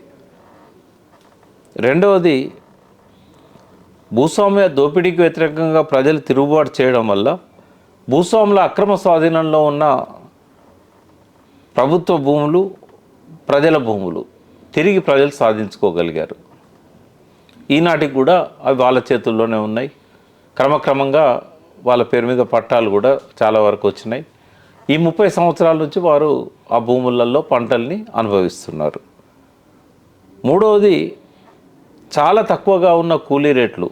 రెండవది, భూస్వామ్య దోపిడీకి వ్యతిరేకంగా ప్రజలు తిరుగుబాటు చేయడం వల్ల భూస్వాముల అక్రమ స్వాధీనంలో ఉన్న ప్రభుత్వ భూములు, ప్రజల భూములు తిరిగి ప్రజలు సాధించుకోగలిగారు. ఈనాటికి కూడా అవి వాళ్ళ చేతుల్లోనే ఉన్నాయి. క్రమక్రమంగా వాళ్ళ పేరు మీద పట్టాలు కూడా చాలా వరకు వచ్చినాయి. ఈ 30 సంవత్సరాల నుంచి వారు ఆ భూములలో పంటల్ని అనుభవిస్తున్నారు. మూడవది, చాలా తక్కువగా ఉన్న కూలీ రేట్లు,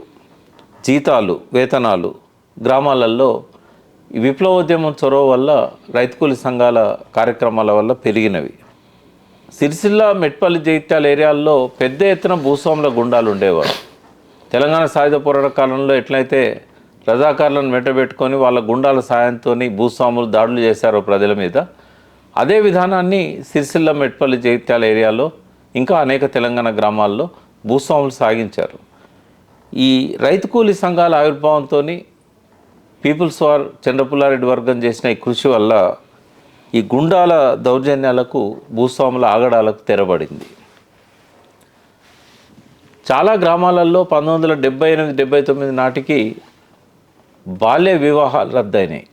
జీతాలు, వేతనాలు గ్రామాలలో ఈ విప్లవోద్యమం చొరవ వల్ల, రైతు కూలీ సంఘాల కార్యక్రమాల వల్ల పెరిగినవి. సిరిసిల్ల, మెట్పల్లి, జగిత్యాల ఏరియాల్లో పెద్ద ఎత్తున భూస్వాముల గుండాలు ఉండేవారు. తెలంగాణ సాయుధ పోరాట కాలంలో ఎట్లయితే రజాకారులను మెట్టబెట్టుకొని వాళ్ళ గుండాల సాయంతో భూస్వాములు దాడులు చేశారో ప్రజల మీద, అదే విధానాన్ని సిరిసిల్ల, మెట్పల్లి, జగిత్యాల ఏరియాలో ఇంకా అనేక తెలంగాణ గ్రామాల్లో భూస్వాములు సాగించారు. ఈ రైతు కూలీ సంఘాల ఆవిర్భావంతో పీపుల్స్ వార్ చంద్రపుల్లారెడ్డి వర్గం చేసిన ఈ కృషి వల్ల ఈ గుండాల దౌర్జన్యాలకు, భూస్వాముల ఆగడాలకు తెరబడింది. చాలా గ్రామాలలో 1978-79 నాటికి బాల్య వివాహాలు రద్దయినాయి.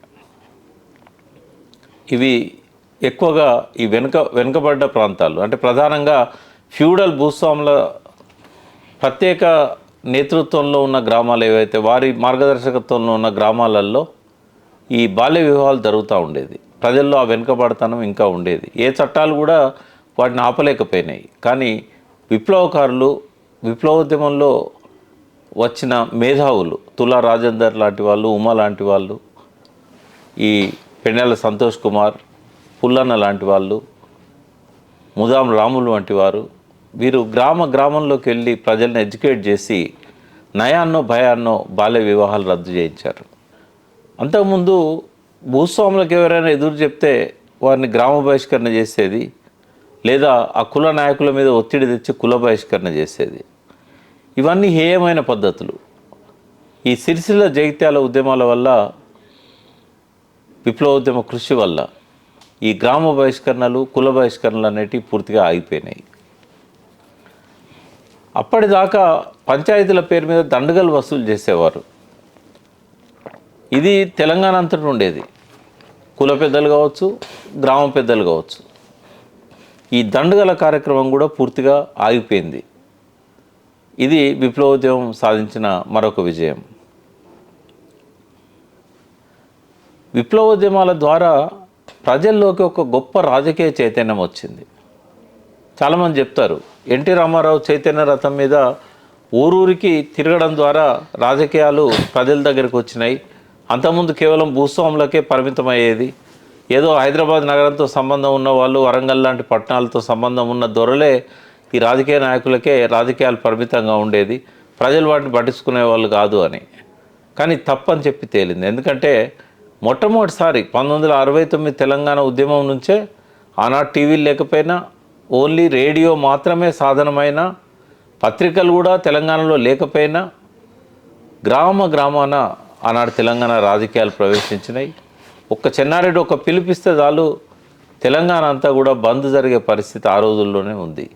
ఇవి ఎక్కువగా ఈ వెనుకబడ్డ ప్రాంతాలు, అంటే ప్రధానంగా ఫ్యూడల్ భూస్వాముల ప్రత్యేక నేతృత్వంలో ఉన్న గ్రామాలు ఏవైతే, వారి మార్గదర్శకత్వంలో ఉన్న గ్రామాలలో ఈ బాల్య వివాహాలు జరుగుతూ ఉండేది. ప్రజల్లో ఆ వెనుకబడతనం ఇంకా ఉండేది. ఏ చట్టాలు కూడా వాటిని ఆపలేకపోయినాయి. కానీ విప్లవకారులు, విప్లవోద్యమంలో వచ్చిన మేధావులు, తులా రాజేందర్ లాంటి వాళ్ళు, ఉమా లాంటి వాళ్ళు, ఈ పెన్నెల సంతోష్ కుమార్, పుల్లన్న లాంటి వాళ్ళు, ముదాం రాములు వంటి వారు, వీరు గ్రామంలోకి వెళ్ళి ప్రజల్ని ఎడ్యుకేట్ చేసి నయాన్నో భయాన్నో బాల్య వివాహాలు రద్దు చేయించారు. అంతకుముందు భూస్వాములకు ఎవరైనా ఎదురు చెప్తే వారిని గ్రామ బహిష్కరణ చేసేది, లేదా ఆ కుల నాయకుల మీద ఒత్తిడి తెచ్చి కుల బహిష్కరణ చేసేది. ఇవన్నీ హేయమైన పద్ధతులు. ఈ సిరిసిల్ల జగిత్యాల ఉద్యమాల వల్ల, విప్లవోద్యమ కృషి వల్ల ఈ గ్రామ బహిష్కరణలు, కుల బహిష్కరణలు అనేటివి పూర్తిగా ఆగిపోయినాయి. అప్పటిదాకా పంచాయతీల పేరు మీద దండగలు వసూలు చేసేవారు. ఇది తెలంగాణ అంతటా ఉండేది. కుల పెద్దలు కావచ్చు, గ్రామ పెద్దలు కావచ్చు. ఈ దండగల కార్యక్రమం కూడా పూర్తిగా ఆగిపోయింది. ఇది విప్లవోద్యమం సాధించిన మరొక విజయం. విప్లవోద్యమాల ద్వారా ప్రజల్లోకి ఒక గొప్ప రాజకీయ చైతన్యం వచ్చింది. చాలామంది చెప్తారు, ఎన్టీ రామారావు చైతన్య రథం మీద ఊరూరికి తిరగడం ద్వారా రాజకీయాలు ప్రజల దగ్గరికి వచ్చినాయి. అంతకుముందు కేవలం భూస్వాములకే పరిమితమయ్యేది. ఏదో హైదరాబాద్ నగరంతో సంబంధం ఉన్న వాళ్ళు, వరంగల్ లాంటి పట్టణాలతో సంబంధం ఉన్న దొరలే ఈ రాజకీయ నాయకులకే రాజకీయాలు పరిమితంగా ఉండేది, ప్రజలు వాటిని పట్టించుకునే వాళ్ళు కాదు అని. కానీ తప్పని చెప్పి తేలింది. ఎందుకంటే మొట్టమొదటిసారి 1969 తెలంగాణ ఉద్యమం నుంచే ఆనాడు టీవీలు లేకపోయినా ఓన్లీ రేడియో మాత్రమే సాధనమైన, పత్రికలు కూడా తెలంగాణలో లేకపోయినా గ్రామాన ఆనాడు తెలంగాణ రాజకీయాలు ప్రవేశించినాయి. ఒక్క చెన్నారెడ్డి ఒక పిలిపిస్తే చాలు తెలంగాణ అంతా కూడా బంద్ జరిగే పరిస్థితి ఆ రోజుల్లోనే ఉంది.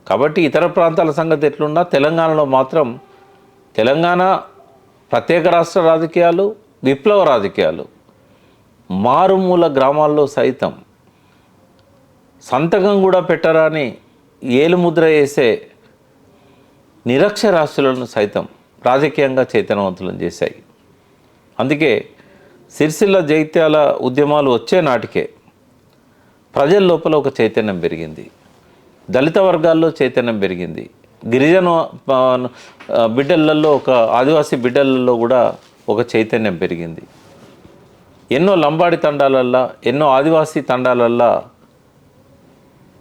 కాబట్టి ఇతర ప్రాంతాల సంగతి ఎట్లున్నా తెలంగాణలో మాత్రం తెలంగాణ ప్రత్యేక రాష్ట్ర రాజకీయాలు, విప్లవ రాజకీయాలు మారుమూల గ్రామాల్లో సైతం సంతకం కూడా పెట్టరాని ఏలుముద్ర వేసే నిరక్షరాస్యులను సైతం రాజకీయంగా చైతన్యవంతులను చేశాయి. అందుకే సిరిసిల్ల జగిత్యాల ఉద్యమాలు వచ్చే నాటికే ప్రజల లోపల ఒక చైతన్యం పెరిగింది, దళిత వర్గాల్లో చైతన్యం పెరిగింది, గిరిజన బిడ్డలలో, ఒక ఆదివాసీ బిడ్డలలో కూడా ఒక చైతన్యం పెరిగింది. ఎన్నో లంబాడి తండాలల్లా, ఎన్నో ఆదివాసీ తండాలల్లా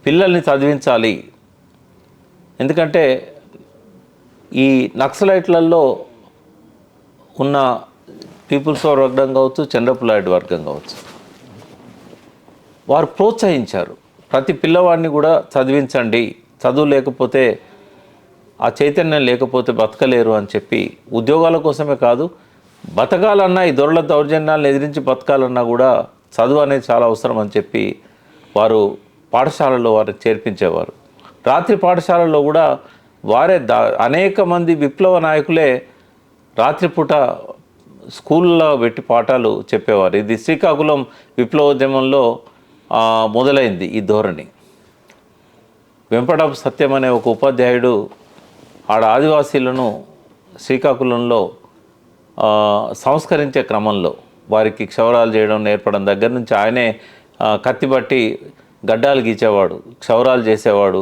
పిల్లల్ని చదివించాలి. ఎందుకంటే ఈ నక్సలైట్లలో ఉన్న పీపుల్స్ వార్ వర్గం కావచ్చు, చంద్రపులాయుడు వర్గం కావచ్చు, వారు ప్రోత్సహించారు. ప్రతి పిల్లవాడిని కూడా చదివించండి, చదువు లేకపోతే, ఆ చైతన్యం లేకపోతే బతకలేరు అని చెప్పి, ఉద్యోగాల కోసమే కాదు, బతకాలన్నా, ఈ దొరల దౌర్జన్యాలను ఎదిరించి బతకాలన్నా కూడా చదువు అనేది చాలా అవసరం అని చెప్పి వారు పాఠశాలలో వారిని చేర్పించేవారు. రాత్రి పాఠశాలలో కూడా వారే అనేక మంది విప్లవ నాయకులే రాత్రిపూట స్కూల్లో పెట్టి పాఠాలు చెప్పేవారు. ఇది శ్రీకాకుళం విప్లవోద్యమంలో మొదలైంది ఈ ధోరణి. వెంపటపు సత్యం అనే ఒక ఉపాధ్యాయుడు ఆడ ఆదివాసీలను శ్రీకాకుళంలో సంస్కరించే క్రమంలో వారికి క్షౌరాలు చేయడం నేర్పడం దగ్గర నుంచి ఆయనే కత్తిబట్టి గడ్డాలు గీచేవాడు, క్షౌరాలు చేసేవాడు.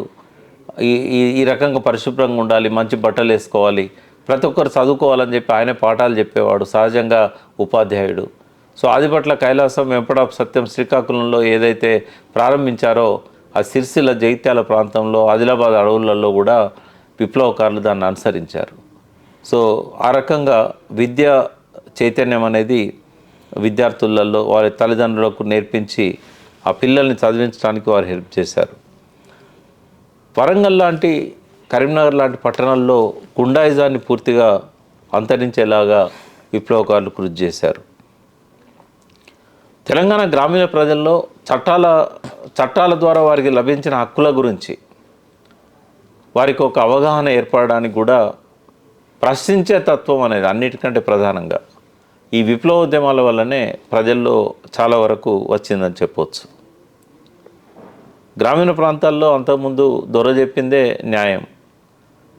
ఈ రకంగా పరిశుభ్రంగా ఉండాలి, మంచి బట్టలు వేసుకోవాలి, ప్రతి ఒక్కరు చదువుకోవాలని చెప్పి ఆయనే పాఠాలు చెప్పేవాడు, సహజంగా ఉపాధ్యాయుడు. సో ఆదిపట్ల కైలాసం, వెంపటపు సత్యం శ్రీకాకుళంలో ఏదైతే ప్రారంభించారో ఆ సిరిసిల్ల జగిత్యాల ప్రాంతంలో, ఆదిలాబాద్ అడవులలో కూడా విప్లవకారులు దాన్ని అనుసరించారు. సో ఆ రకంగా విద్యా చైతన్యం అనేది విద్యార్థులలో వారి తల్లిదండ్రులకు నేర్పించి ఆ పిల్లల్ని చదివించడానికి వారు హెల్ప్ చేశారు. వరంగల్ లాంటి, కరీంనగర్ లాంటి పట్టణాల్లో గుండాయిజాన్ని పూర్తిగా అంతరించేలాగా విప్లవకారులు కృషి చేశారు. తెలంగాణ గ్రామీణ ప్రజల్లో చట్టాల ద్వారా వారికి లభించిన హక్కుల గురించి వారికి ఒక అవగాహన ఏర్పడడానికి కూడా ప్రశ్నించే తత్వం అనేది అన్నిటికంటే ప్రధానంగా ఈ విప్లవోద్యమాల వల్లనే ప్రజల్లో చాలా వరకు వచ్చిందని చెప్పవచ్చు. గ్రామీణ ప్రాంతాల్లో అంతకుముందు దొర చెప్పిందే న్యాయం.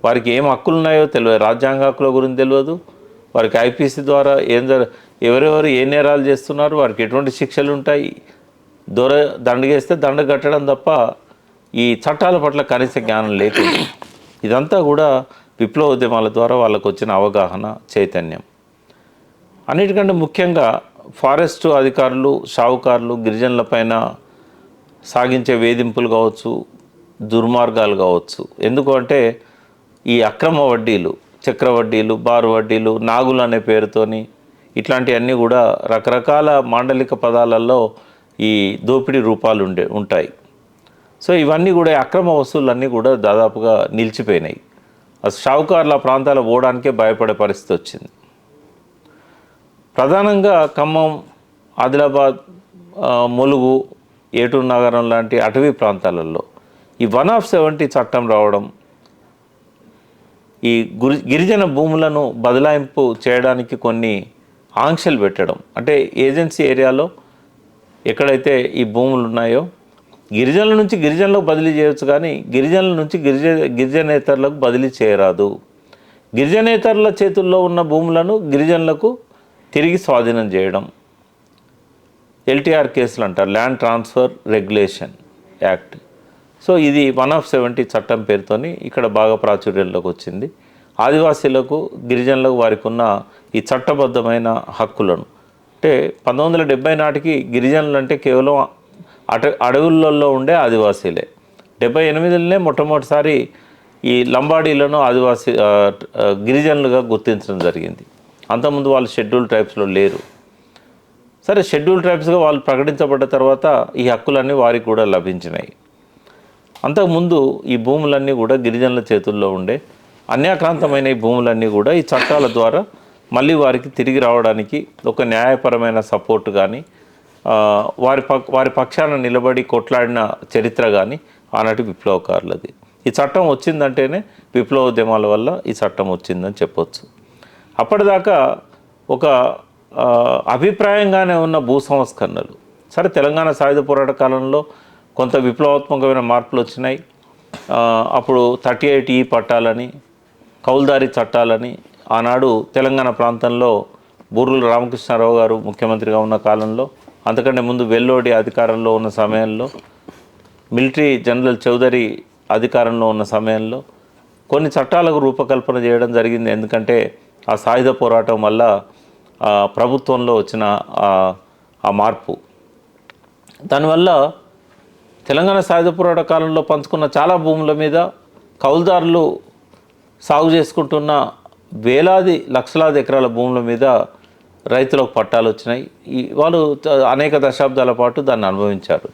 వారికి ఏం హక్కులు ఉన్నాయో తెలియదు, రాజ్యాంగ హక్కుల గురించి తెలియదు, వారికి ఐపీసీ ద్వారా ఎవరెవరు ఏ నేరాలు చేస్తున్నారు, వారికి ఎటువంటి శిక్షలు ఉంటాయి, దొర దండగేస్తే దండ కట్టడం తప్ప ఈ చట్టాల పట్ల కనీస జ్ఞానం లేకుండా ఇదంతా కూడా విప్లవోద్యమాల ద్వారా వాళ్ళకు వచ్చిన అవగాహన, చైతన్యం. అన్నిటికంటే ముఖ్యంగా ఫారెస్ట్ అధికారులు, షావుకారులు గిరిజనులపైన సాగించే వేధింపులు కావచ్చు, దుర్మార్గాలు కావచ్చు. ఎందుకు అంటే ఈ అక్రమ వడ్డీలు, చక్రవడ్డీలు, బారు వడ్డీలు, నాగులు అనే పేరుతోని ఇట్లాంటివన్నీ కూడా రకరకాల మాండలిక పదాలలో ఈ దోపిడీ రూపాలు ఉంటాయి. సో ఇవన్నీ కూడా అక్రమ వసూళ్ళన్నీ కూడా దాదాపుగా నిలిచిపోయినాయి. అసలు షావుకారుల ప్రాంతాలు పోవడానికే భయపడే పరిస్థితి వచ్చింది. ప్రధానంగా ఖమ్మం, ఆదిలాబాద్, ములుగు, ఏటూరు నగరం లాంటి అటవీ ప్రాంతాలలో ఈ 1/70 చట్టం రావడం, ఈ గిరిజన భూములను బదలాయింపు చేయడానికి కొన్ని ఆంక్షలు పెట్టడం. అంటే ఏజెన్సీ ఏరియాలో ఎక్కడైతే ఈ భూములు ఉన్నాయో గిరిజనుల నుంచి గిరిజనులకు బదిలీ చేయవచ్చు, కానీ గిరిజనుల నుంచి గిరిజనేతరులకు బదిలీ చేయరాదు. గిరిజనేతరుల చేతుల్లో ఉన్న భూములను గిరిజనులకు తిరిగి స్వాధీనం చేయడం. ఎల్టీఆర్ కేసులు అంటారు, land transfer regulation act. So ఇది 1/70 చట్టం పేరుతోని ఇక్కడ బాగా ప్రాచుర్యంలోకి వచ్చింది. ఆదివాసీలకు, గిరిజనులకు వారికి ఉన్న ఈ చట్టబద్ధమైన హక్కులను, అంటే 1970 నాటికి గిరిజనులు అంటే కేవలం అడవులలో ఉండే ఆదివాసీలే. 78లోనే మొట్టమొదటిసారి ఈ లంబాడీలను ఆదివాసీ గిరిజనులుగా గుర్తించడం జరిగింది. అంతకుముందు వాళ్ళు షెడ్యూల్ ట్రైబ్స్లో లేరు. సరే, షెడ్యూల్ ట్రైబ్స్గా వాళ్ళు ప్రకటించబడ్డ తర్వాత ఈ హక్కులన్నీ వారికి కూడా లభించినాయి. అంతకుముందు ఈ భూములన్నీ కూడా గిరిజనుల చేతుల్లో ఉండే అన్యాక్రాంతమైన ఈ భూములన్నీ కూడా ఈ చట్టాల ద్వారా మళ్ళీ వారికి తిరిగి రావడానికి ఒక న్యాయపరమైన సపోర్ట్ కానీ, వారి పక్షాన నిలబడి కొట్లాడిన చరిత్ర కానీ ఆనాటి విప్లవకారులది. ఈ చట్టం వచ్చిందంటేనే విప్లవోద్యమాల వల్ల ఈ చట్టం వచ్చిందని చెప్పొచ్చు. అప్పటిదాకా ఒక అభిప్రాయంగానే ఉన్న భూ సంస్కరణలు. సరే, తెలంగాణ సాయుధ పోరాట కాలంలో కొంత విప్లవాత్మకమైన మార్పులు వచ్చినాయి. అప్పుడు 38E పట్టాలని, కౌల్దారీ చట్టాలని ఆనాడు తెలంగాణ ప్రాంతంలో బూర్గుల రామకృష్ణారావు గారు ముఖ్యమంత్రిగా ఉన్న కాలంలో, అంతకంటే ముందు వెల్లోడి అధికారంలో ఉన్న సమయంలో, మిలిటరీ జనరల్ చౌదరి అధికారంలో ఉన్న సమయంలో కొన్ని చట్టాలకు రూపకల్పన చేయడం జరిగింది. ఎందుకంటే ఆ సాయుధ పోరాటం వల్ల ప్రభుత్వంలో వచ్చిన ఆ మార్పు, దానివల్ల తెలంగాణ సాయుధ పోరాట కాలంలో పంచుకున్న చాలా భూముల మీద కౌలుదారులు సాగు చేసుకుంటున్న వేలాది లక్షలాది ఎకరాల భూముల మీద రైతులకు పట్టాలు వచ్చినాయి. వాళ్ళు అనేక దశాబ్దాల పాటు దాన్ని అనుభవించారు.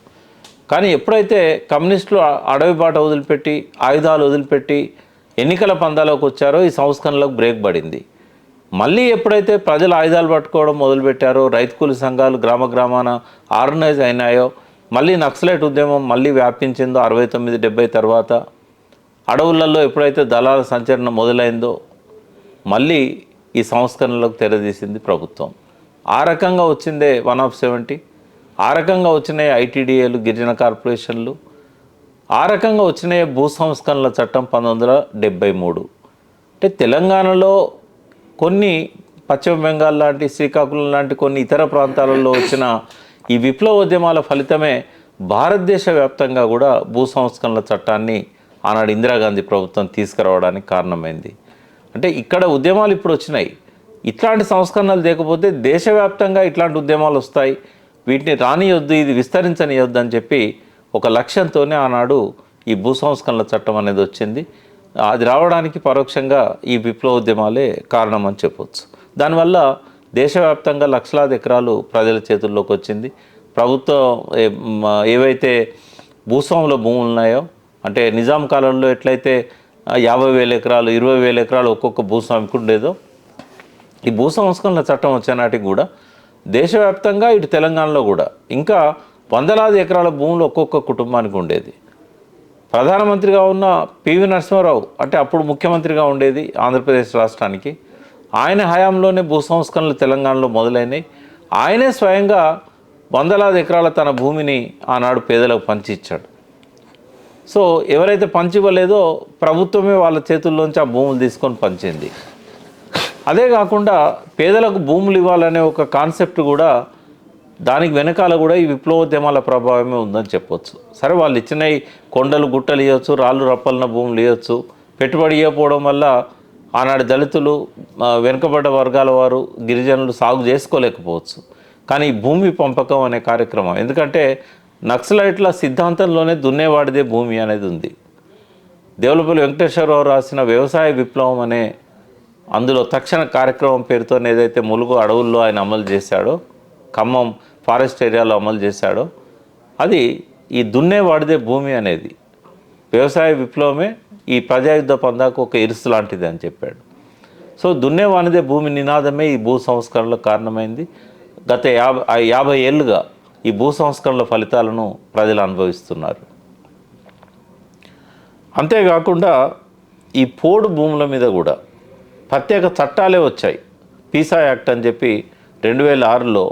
కానీ ఎప్పుడైతే కమ్యూనిస్టులు అడవి బాట వదిలిపెట్టి, ఆయుధాలు వదిలిపెట్టి ఎన్నికల పందాలోకి వచ్చారో ఈ సంస్కరణలకు బ్రేక్ పడింది. మళ్ళీ ఎప్పుడైతే ప్రజలు ఆయుధాలు పట్టుకోవడం మొదలుపెట్టారో, రైతు కూలి సంఘాలు గ్రామాన ఆర్గనైజ్ అయినాయో, మళ్ళీ నక్సలైట్ ఉద్యమం మళ్ళీ వ్యాపించిందో 69-70 తర్వాత, అడవులలో ఎప్పుడైతే దళాల సంచలనం మొదలైందో మళ్ళీ ఈ సంస్కరణలకు తెరదీసింది ప్రభుత్వం. ఆ రకంగా వచ్చిందే 1/70, ఆ రకంగా వచ్చినాయి ఐటీడీఏలు, గిరిజన కార్పొరేషన్లు, ఆ రకంగా వచ్చినాయి భూ సంస్కరణల చట్టం 1973. అంటే తెలంగాణలో కొన్ని, పశ్చిమ బెంగాల్ లాంటి, శ్రీకాకుళం లాంటి కొన్ని ఇతర ప్రాంతాలలో వచ్చిన ఈ విప్లవోద్యమాల ఫలితమే భారతదేశ వ్యాప్తంగా కూడా భూ సంస్కరణల చట్టాన్ని ఆనాడు ఇందిరాగాంధీ ప్రభుత్వం తీసుకురావడానికి కారణమైంది. అంటే ఇక్కడ ఉద్యమాలు ఇప్పుడు వచ్చినాయి. ఇట్లాంటి సంస్కరణలు లేకపోతే దేశవ్యాప్తంగా ఇట్లాంటి ఉద్యమాలు వస్తాయి, వీటిని రానియొద్దు, ఇది విస్తరించనియొద్దు అని చెప్పి ఒక లక్ష్యంతోనే ఆనాడు ఈ భూ సంస్కరణల చట్టం అనేది వచ్చింది. అది రావడానికి పరోక్షంగా ఈ విప్లవోద్యమాలే కారణం అని చెప్పవచ్చు. దానివల్ల దేశవ్యాప్తంగా లక్షలాది ఎకరాలు ప్రజల చేతుల్లోకి వచ్చింది. ప్రభుత్వం ఏవైతే భూస్వాముల భూములు ఉన్నాయో, అంటే నిజాం కాలంలో ఎట్లయితే 50,000 ఎకరాలు, 20,000 ఎకరాలు ఒక్కొక్క భూస్వామికి ఉండేదో, ఈ భూ సంస్కరణల చట్టం వచ్చే నాటికి కూడా దేశవ్యాప్తంగా ఇటు తెలంగాణలో కూడా ఇంకా వందలాది ఎకరాల భూములు ఒక్కొక్క కుటుంబానికి ఉండేది. ప్రధానమంత్రిగా ఉన్న పివి నరసింహారావు, అంటే అప్పుడు ముఖ్యమంత్రిగా ఉండేది ఆంధ్రప్రదేశ్ రాష్ట్రానికి, ఆయన హయాంలోనే భూ సంస్కరణలు తెలంగాణలో మొదలైనవి. ఆయనే స్వయంగా వందలాది ఎకరాల తన భూమిని ఆనాడు పేదలకు పంచి ఇచ్చాడు. సో ఎవరైతే పంచి ఇవ్వలేదో ప్రభుత్వమే వాళ్ళ చేతుల్లోంచి ఆ భూములు తీసుకొని పంచింది. అదే కాకుండా పేదలకు భూములు ఇవ్వాలనే ఒక కాన్సెప్ట్ కూడా, దానికి వెనకాల కూడా ఈ విప్లవోద్యమాల ప్రభావమే ఉందని చెప్పొచ్చు. సరే, వాళ్ళు ఇచ్చినవి కొండలు గుట్టలు ఇవ్వచ్చు, రాళ్ళు రప్పలిన భూములు ఇవ్వచ్చు, పెట్టుబడి ఇవ్వకపోవడం వల్ల ఆనాడు దళితులు, వెనుకబడ్డ వర్గాల వారు, గిరిజనులు సాగు చేసుకోలేకపోవచ్చు. కానీ ఈ భూమి పంపకం అనే కార్యక్రమం, ఎందుకంటే నక్సలైట్ల సిద్ధాంతంలోనే దున్నేవాడిదే భూమి అనేది ఉంది. దేవులపల్లి వెంకటేశ్వరరావు రాసిన వ్యవసాయ విప్లవం అనే అందులో తక్షణ కార్యక్రమం పేరుతో ఏదైతే ములుగు అడవుల్లో ఆయన అమలు చేశాడో, ఖమ్మం ఫారెస్ట్ ఏరియాలో అమలు చేశాడో, అది ఈ దున్నేవాడిదే భూమి అనేది వ్యవసాయ విప్లవమే ఈ ప్రజాయుద్ధ పందాకు ఒక ఇరుసు లాంటిది అని చెప్పాడు. సో దున్నేవానిదే భూమి నినాదమే ఈ భూ సంస్కరణలకు కారణమైంది. గత 50 ఏళ్ళుగా ఈ భూ సంస్కరణల ఫలితాలను ప్రజలు అనుభవిస్తున్నారు. అంతేకాకుండా ఈ పోడు భూముల మీద కూడా ప్రత్యేక చట్టాలే వచ్చాయి. పీసా యాక్ట్ అని చెప్పి 2006లో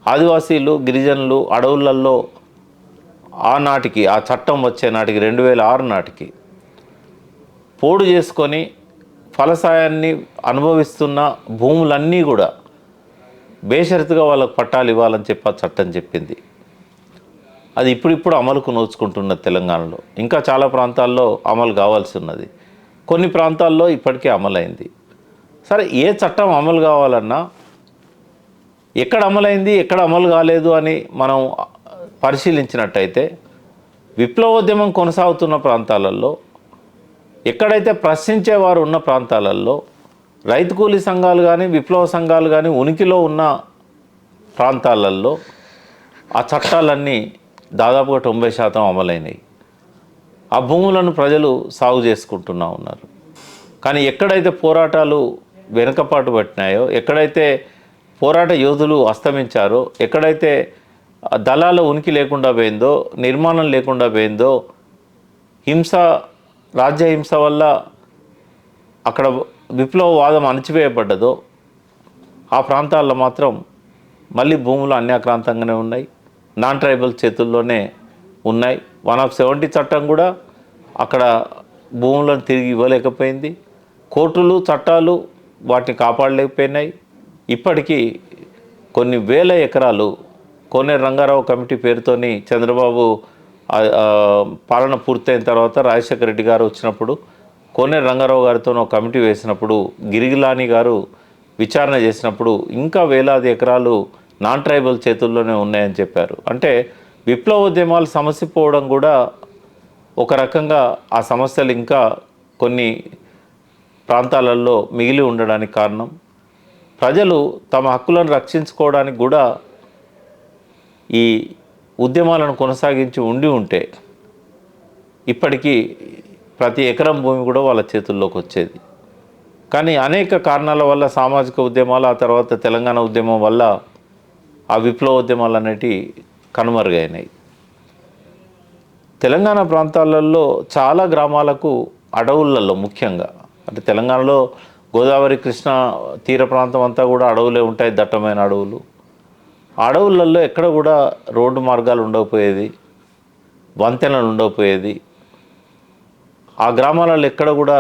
ఆదివాసీలు, గిరిజనులు అడవులలో ఆనాటికి, ఆ చట్టం వచ్చే నాటికి 2006 నాటికి పోడు చేసుకొని ఫలసాయాన్ని అనుభవిస్తున్న భూములన్నీ కూడా బేషరతుగా వాళ్ళకు పట్టాలు ఇవ్వాలని చెప్పి ఆ చట్టం చెప్పింది. అది ఇప్పుడిప్పుడు అమలుకు నోచుకుంటున్న తెలంగాణలో. ఇంకా చాలా ప్రాంతాల్లో అమలు కావాల్సి ఉన్నది. కొన్ని ప్రాంతాల్లో ఇప్పటికే అమలైంది. సరే, ఏ చట్టం అమలు కావాలన్నా ఎక్కడ అమలైంది, ఎక్కడ అమలు కాలేదు అని మనం పరిశీలించినట్టయితే విప్లవోద్యమం కొనసాగుతున్న ప్రాంతాలలో, ఎక్కడైతే ప్రశ్నించేవారు ఉన్న ప్రాంతాలలో, రైతు కూలీ సంఘాలు కానీ విప్లవ సంఘాలు కానీ ఉనికిలో ఉన్న ప్రాంతాలలో ఆ చట్టాలన్నీ దాదాపుగా 90% అమలైనవి. ఆ భూములను ప్రజలు సాగు చేసుకుంటున్నా ఉన్నారు. కానీ ఎక్కడైతే పోరాటాలు వెనుకపాటు పట్టినాయో, ఎక్కడైతే పోరాట యోధులు అస్తమించారో, ఎక్కడైతే దళాల ఉనికి లేకుండా పోయిందో, నిర్మాణం లేకుండా పోయిందో, హింస, రాజ్య హింస వల్ల అక్కడ విప్లవవాదం అణచివేయబడ్డదో, ఆ ప్రాంతాల్లో మాత్రం మళ్ళీ భూములు అన్యాక్రాంతంగానే ఉన్నాయి, నాన్ ట్రైబల్ చేతుల్లోనే ఉన్నాయి. 170 చట్టం కూడా అక్కడ భూములను తిరిగి ఇవ్వలేకపోయింది. కోర్టులు, చట్టాలు వాటిని కాపాడలేకపోయినాయి. ఇప్పటికీ కొన్ని వేల ఎకరాలు కోనేరు రంగారావు కమిటీ పేరుతోని చంద్రబాబు పాలన పూర్తయిన తర్వాత రాజశేఖర రెడ్డి గారు వచ్చినప్పుడు కోనేరు రంగారావు గారితో ఒక కమిటీ వేసినప్పుడు, గిరిగిలాని గారు విచారణ చేసినప్పుడు ఇంకా వేలాది ఎకరాలు నాన్ ట్రైబల్ చేతుల్లోనే ఉన్నాయని చెప్పారు. అంటే విప్లవోద్యమాలు సమసిపోవడం కూడా ఒక రకంగా ఆ సమస్యలు ఇంకా కొన్ని ప్రాంతాలలో మిగిలి ఉండడానికి కారణం. ప్రజలు తమ హక్కులను రక్షించుకోవడానికి కూడా ఈ ఉద్యమాలను కొనసాగించి ఉంటే ఇప్పటికీ ప్రతి ఎకరం భూమి కూడా వాళ్ళ చేతుల్లోకి వచ్చేది. కానీ అనేక కారణాల వల్ల, సామాజిక ఉద్యమాలు, ఆ తర్వాత తెలంగాణ ఉద్యమం వల్ల ఆ విప్లవోద్యమాలు అనేటివి కనుమరుగైనాయి. తెలంగాణ ప్రాంతాలలో చాలా గ్రామాలకు అడవులలో, ముఖ్యంగా అంటే తెలంగాణలో గోదావరి, కృష్ణ తీర ప్రాంతం అంతా కూడా అడవులే ఉంటాయి, దట్టమైన అడవులు. అడవులలో ఎక్కడ కూడా రోడ్డు మార్గాలు ఉండకపోయేది, వంతెనలు ఉండకపోయేది. ఆ గ్రామాలలో ఎక్కడ కూడా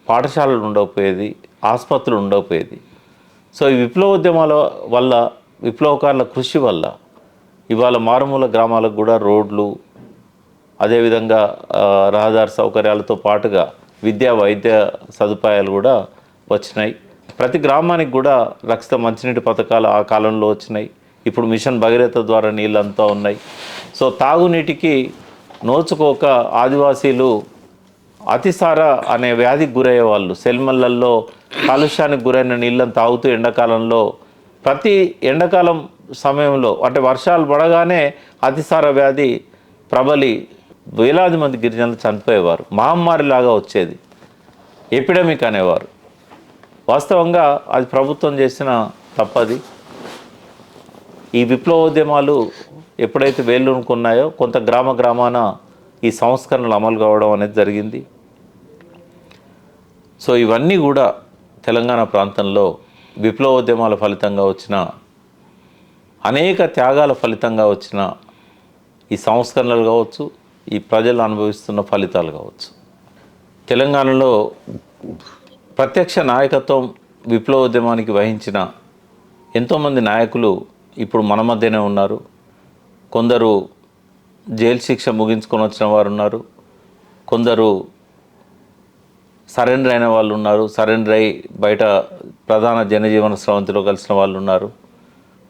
పాఠశాలలు ఉండకపోయేది, ఆసుపత్రులు ఉండకపోయేది. సో ఈ విప్లవోద్యమాల వల్ల, విప్లవకారుల కృషి వల్ల ఇవాళ మారుమూల గ్రామాలకు కూడా రోడ్లు, అదేవిధంగా రహదారి సౌకర్యాలతో పాటుగా విద్యా, వైద్య సదుపాయాలు కూడా వచ్చినాయి. ప్రతి గ్రామానికి కూడా రక్షిత మంచినీటి పథకాలు ఆ కాలంలో వచ్చినాయి. ఇప్పుడు మిషన్ భగీరథ ద్వారా నీళ్ళంతా ఉన్నాయి. సో తాగునీటికి నోచుకోక ఆదివాసీలు అతిసార అనే వ్యాధికి గురయ్యే వాళ్ళు, సెల్మల్లల్లో కాలుష్యానికి గురైన నీళ్ళని తాగుతూ ఎండాకాలంలో, ప్రతి ఎండాకాలం సమయంలో అంటే వర్షాలు పడగానే అతిసార వ్యాధి ప్రబలి వేలాది మంది గిరిజనులు చనిపోయేవారు. మహమ్మారిలాగా వచ్చేది, ఎపిడమిక్ అనేవారు. వాస్తవంగా అది ప్రభుత్వం చేసిన తప్పది. ఈ విప్లవోద్యమాలు ఎప్పుడైతే వేళ్ళూనుకున్నాయో కొంత గ్రామాన ఈ సంస్కరణలు అమలు కావడం అనేది జరిగింది. సో ఇవన్నీ కూడా తెలంగాణ ప్రాంతంలో విప్లవోద్యమాల ఫలితంగా వచ్చిన, అనేక త్యాగాల ఫలితంగా వచ్చిన ఈ సంస్కరణలు కావచ్చు, ఈ ప్రజలు అనుభవిస్తున్న ఫలితాలు కావచ్చు. తెలంగాణలో ప్రత్యక్ష నాయకత్వం విప్లవోద్యమానికి వహించిన ఎంతోమంది నాయకులు ఇప్పుడు మన మధ్యనే ఉన్నారు. కొందరు జైలు శిక్ష ముగించుకొని వచ్చిన వారు ఉన్నారు, కొందరు సరెండర్ అయిన వాళ్ళు ఉన్నారు, సరెండర్ అయి బయట ప్రధాన జనజీవన స్రవంతిలో కలిసిన వాళ్ళు ఉన్నారు,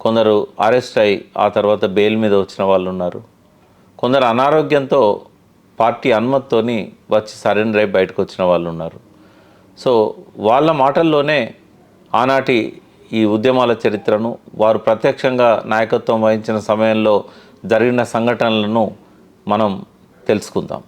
కొందరు అరెస్ట్ అయి ఆ తర్వాత బెయిల్ మీద వచ్చిన వాళ్ళు ఉన్నారు, కొందరు అనారోగ్యంతో పార్టీ అనుమతితోని వచ్చి సరెండర్ అయి బయటకు వచ్చిన వాళ్ళు ఉన్నారు. సో వాళ్ళ మాటల్లోనే ఆనాటి ఈ ఉద్యమాల చరిత్రను, వారు ప్రత్యక్షంగా నాయకత్వం వహించిన సమయంలో జరిగిన సంఘటనలను మనం తెలుసుకుందాం.